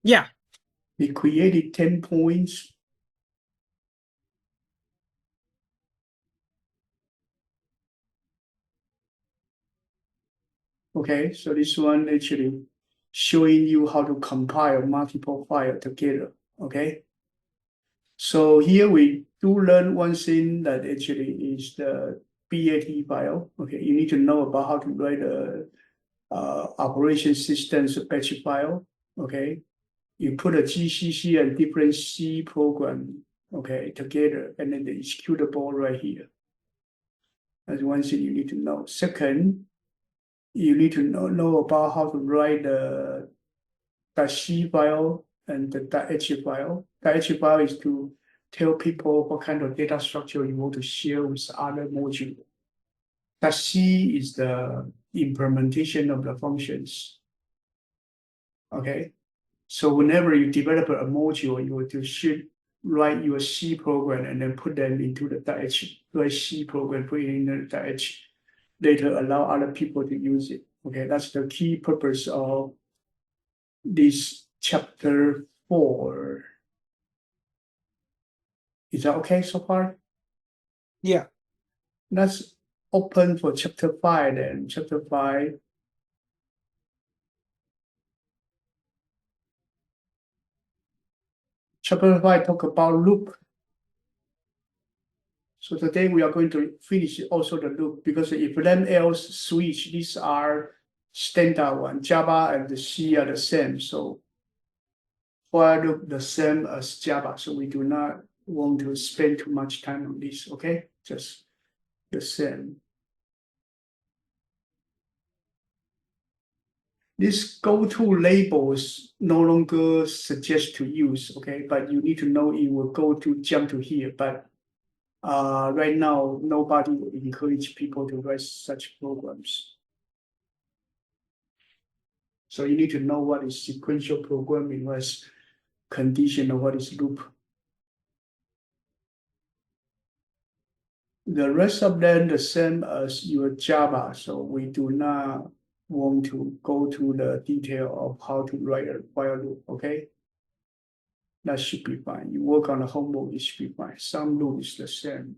Yeah. We created 10 points. Okay, so this one actually showing you how to compile multiple files together. Okay. So here we do learn one thing that actually is the BAT file. Okay, you need to know about how to write a operation systems batch file. Okay, you put a GCC and different C program, okay, together, and then the executable right here. That's one thing you need to know. Second, you need to know about how to write the .c file and the .h file. .h file is to tell people what kind of data structure you want to share with other modules. .c is the implementation of the functions. Okay, so whenever you develop a module, you want to write your C program and then put them into the .h, write C program, put it in the .h, later allow other people to use it. Okay, that's the key purpose of this chapter 4. Is that okay so far? Yeah. Let's open for chapter 5 then. Chapter 5. Chapter 5 talk about loop. So today we are going to finish also the loop because if then else switch, these are standard one. Java and the C are the same. So while loop the same as Java. So we do not want to spend too much time on this. Okay, just the same. This go-to labels no longer suggest to use, okay, but you need to know it will go to jump to here. But right now, nobody will encourage people to write such programs. So you need to know what is sequential programming, what is conditional, what is loop. The rest of them the same as your Java, so we do not want to go to the detail of how to write a while loop, okay? That should be fine. You work on the homework, it should be fine. Some loop is the same.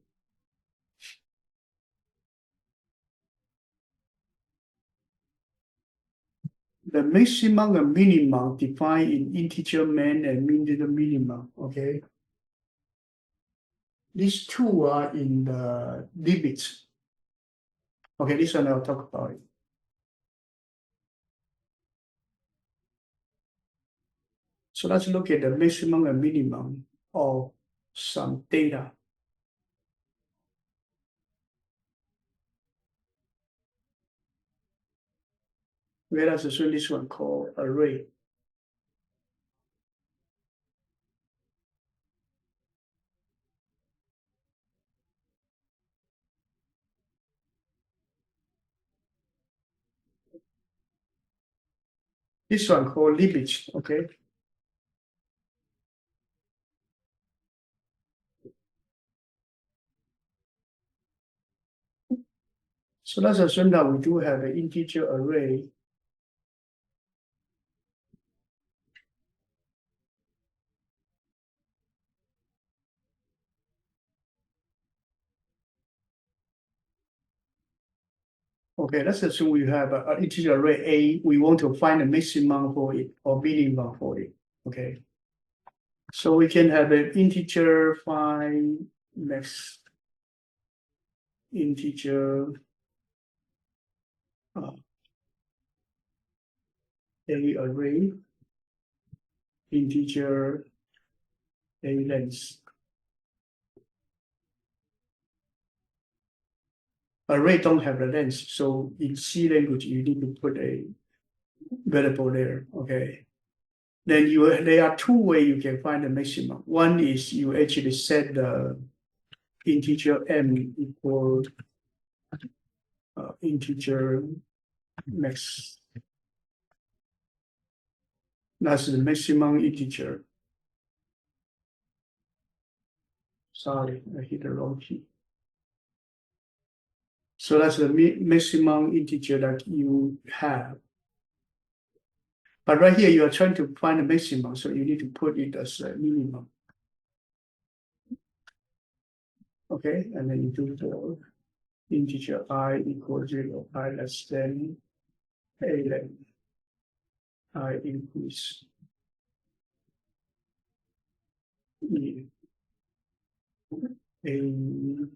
The maximum and minimum defined in integer main and integer minimum, okay? These two are in the limits. Okay, this one I'll talk about it. So let's look at the maximum and minimum of some data. Whereas this one called array. This one called limit, okay? So let's assume that we do have an integer array. Okay, let's assume we have an integer array A. We want to find the maximum for it or minimum for it, okay? So we can have an integer find max integer A array integer A length. Array don't have the length, so in C language you need to put a variable there, okay? Then there are two ways you can find the maximum. One is you actually set the integer m equal integer max. That's the maximum integer. Sorry, I hit the wrong key. So that's the maximum integer that you have. But right here, you are trying to find the maximum, so you need to put it as a minimum. Okay, and then you do for integer I equals 0, I less than a length, I increase e, a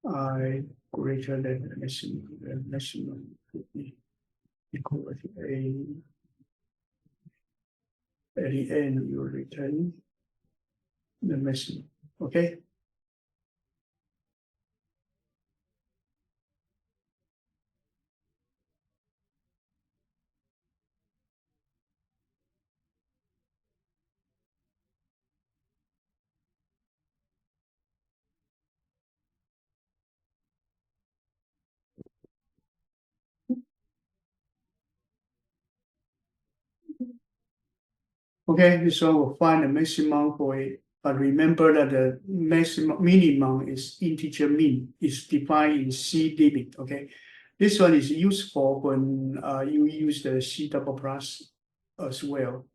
I greater than the maximum could be equal to a. At the end, you return the maximum. Okay. Okay, this one will find the maximum for it. But remember that the minimum is integer min, is defined in C limit. Okay, this one is useful when you use the C double plus as well.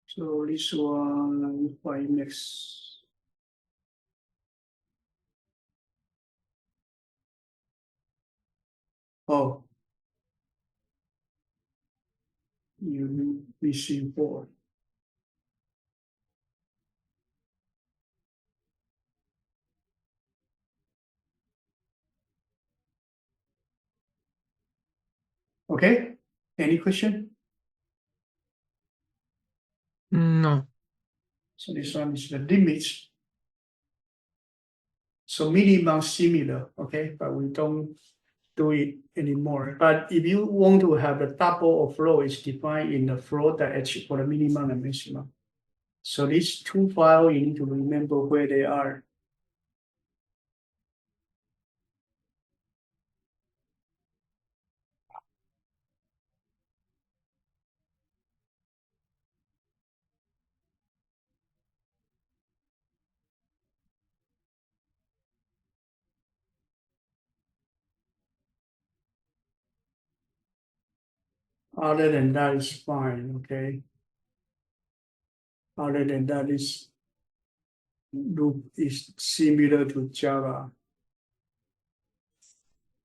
So this one find max. Oh, you missing 4. Okay, any question? No. So this one is the limit. So minimum similar, okay, but we don't do it anymore. But if you want to have the double of flow, it's defined in the flow direction for the minimum and maximum. So these two files, you need to remember where they are. Other than that is fine, okay? Other than that is loop is similar to Java.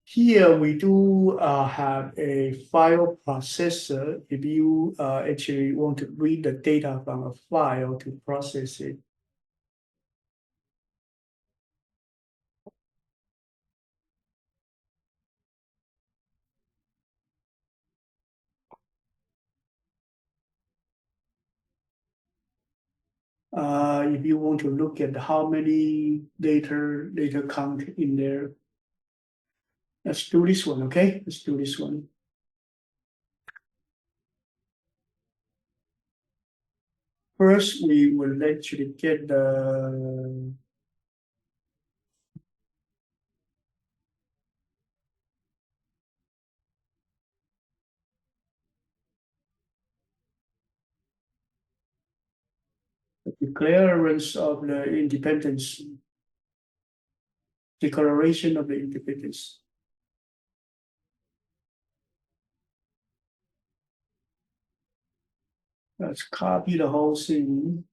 Here we do have a file processor. If you actually want to read the data from a file to process it. If you want to look at how many data count in there, Let's do this one, okay? Let's do this one. First, we will actually get the declarance of the independence, declaration of the independence. Let's copy the whole thing.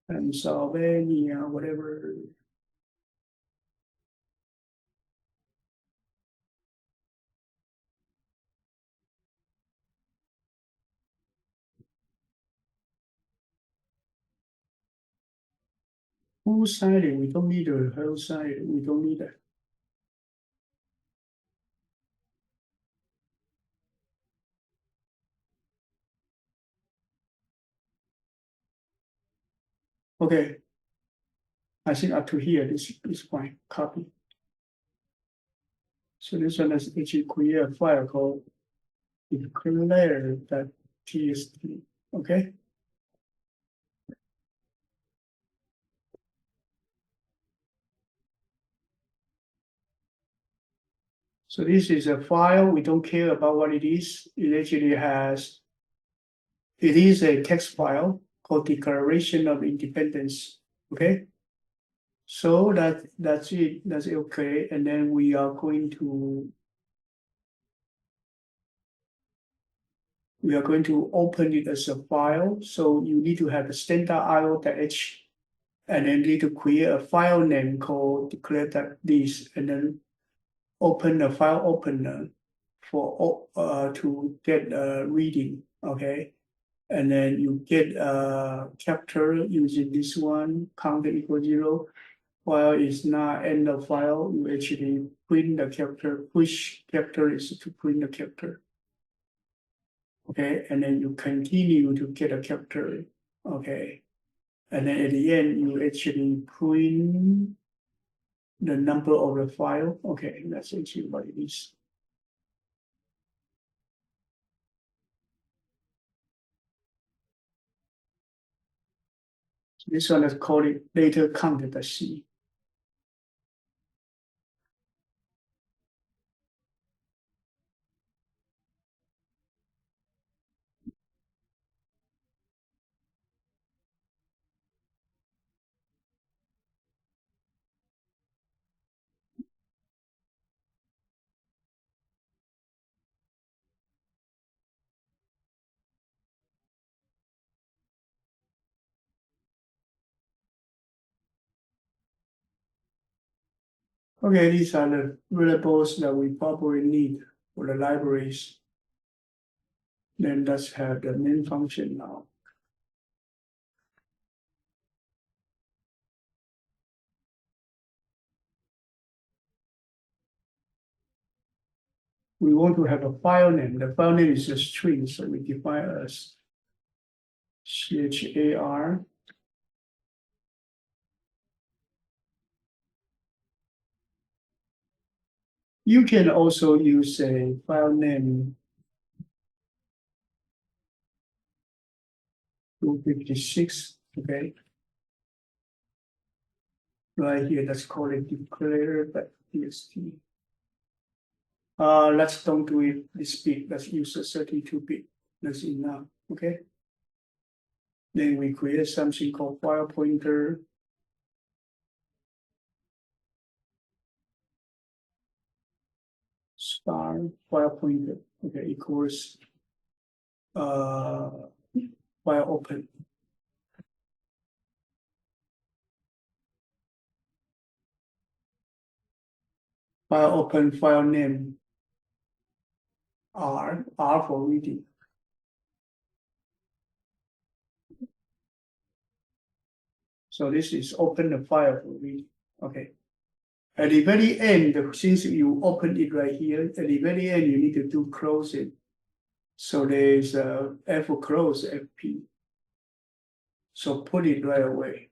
Pennsylvania, whatever. Who signed it? We don't need the whole side. We don't need that. Okay. I think up to here, this is fine. Copy. So this one is actually create a file called declare.txt. Okay. So this is a file. We don't care about what it is. It actually has, it is a text file called Declaration of Independence. Okay. So that's it. That's okay. And then we are going to open it as a file. So you need to have a standard IO.h, and then need to create a file name called declare.this, and then open a file opener for to get a reading. Okay. And then you get a capture using this one, counter equal 0. While it's not end of file, you actually print the capture, push capture is to print the capture. Okay, and then you continue to get a capture. Okay. And then at the end, you actually print the number of the file. Okay, that's actually what it is. This one is called it data content.c. Okay, these are the variables that we probably need for the libraries. Then let's have the main function now. We want to have a file name. The file name is a string, so we define as char. You can also use a file name 256, okay? Right here, let's call it declare.txt. Let's don't do it this big. Let's use a 32-bit. That's enough, okay? Then we create something called file pointer. Star file pointer, okay, equals file open. File open, file name R for reading. So this is open the file for reading, okay. At the very end, since you open it right here, at the very end, you need to do close it. So there's a F close FP. So put it right away.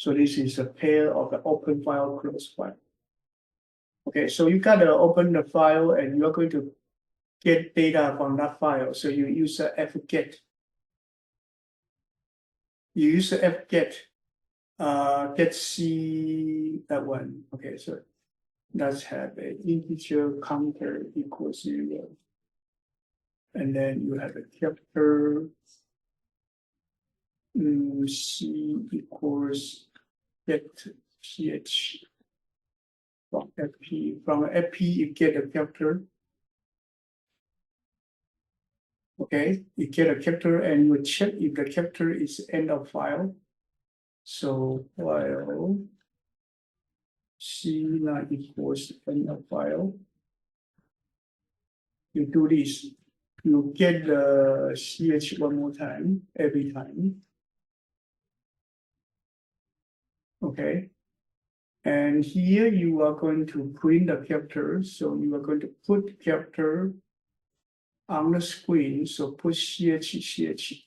So this is a pair of the open file, close file. Okay, so you gotta open the file and you're going to get data from that file. So you use the fget. You use the fget, get C that one. Okay, so let's have an integer counter equals 0. And then you have a character C equals get ch from FP. From FP, you get a character. Okay, you get a character and you check if the character is end of file. So while C not equals end of file, you do this. You get the CH one more time every time. Okay. And here you are going to print the character. So you are going to put character on the screen. So put CH.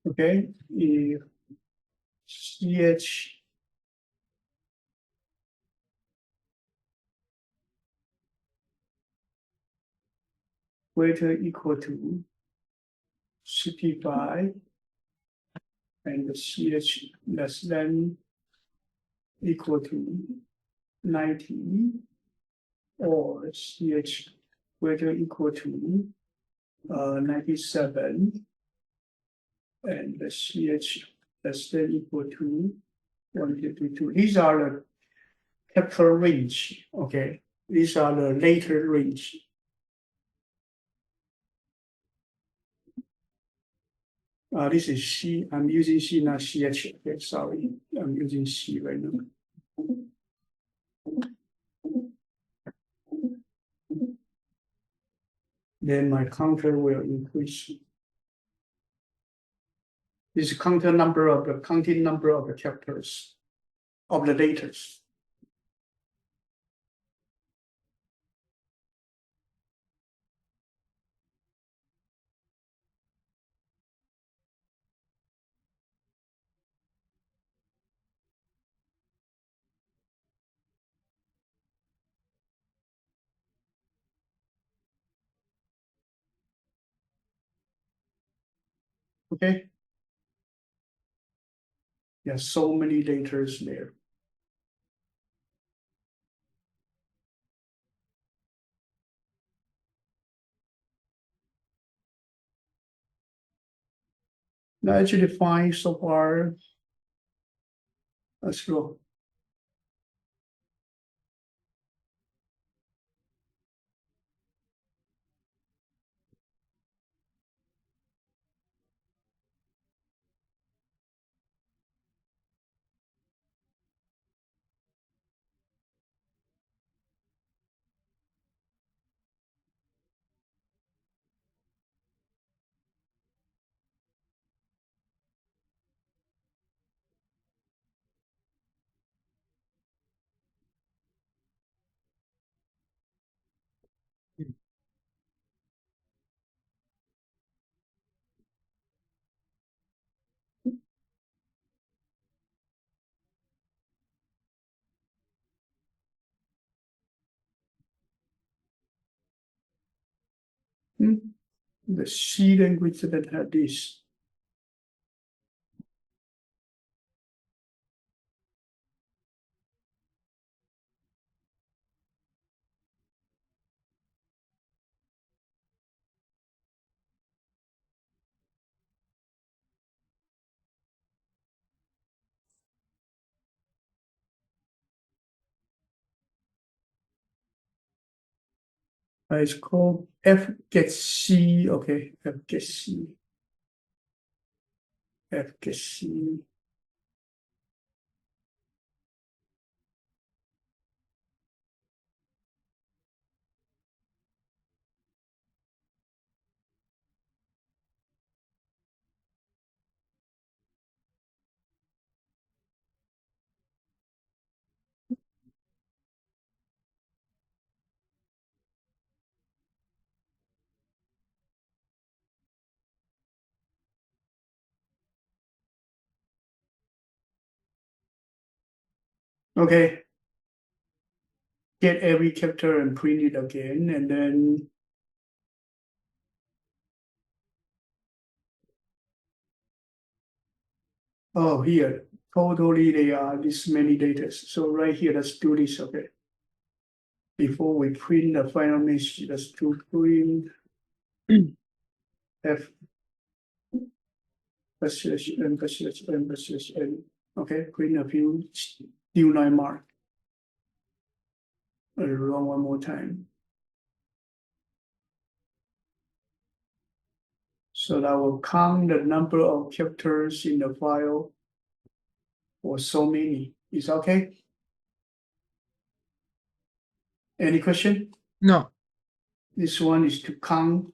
Okay. If CH greater equal to 65 and the CH less than equal to 90 or CH greater equal to 97 and the CH less than equal to 152. These are the capital range. Okay, these are the later range. This is C. I'm using C, not CH. Okay, sorry. I'm using C right now. Then my counter will increase. This counting number of the characters of the data. Okay. There's so many data there. Now actually fine so far. Let's go. The C language that have this. It's called F gets C. Okay, F gets C. F gets C. Okay. Get every character and print it again, and then oh, here, totally they are this many data. So right here, let's do this, okay? Before we print the final message, let's do print F /n/n/n. Okay, print a few new line mark. Run one more time. So that will count the number of characters in the file for so many. Is okay? Any question? No. This one is to count,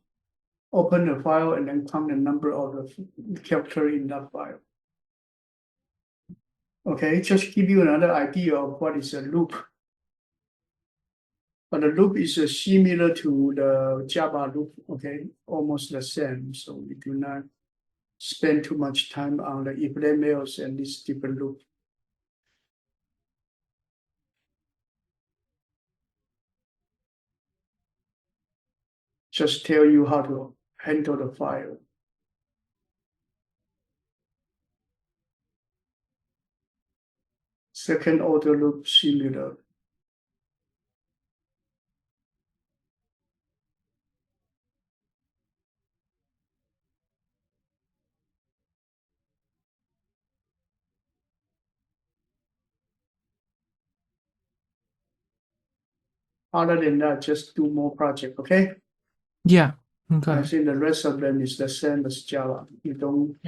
open the file and then count the number of the character in that file. Okay, just give you another idea of what is a loop. But the loop is similar to the Java loop, okay, almost the same. So we do not spend too much time on the if then else and this different loop. Just tell you how to handle the file. Second order loop similar. Other than that, just do more project, okay? Yeah. I Okay. think the rest of them is the same as Java. You don't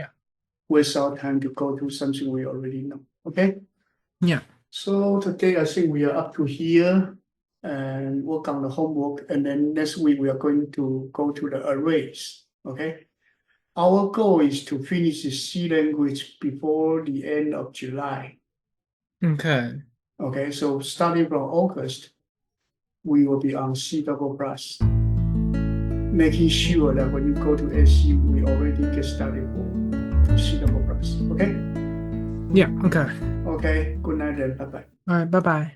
waste our time to go to something we already know, okay? Yeah. So today I think we are up to here and work on the homework, and then next week we are going to go to the arrays, okay? Our goal is to finish the C language before the end of July. Okay. Okay, so starting from August, we will be on C++, making sure that when you go to SU, we already get started for C++, okay? Yeah. Okay. Okay, good night and bye-bye. All right. Bye bye.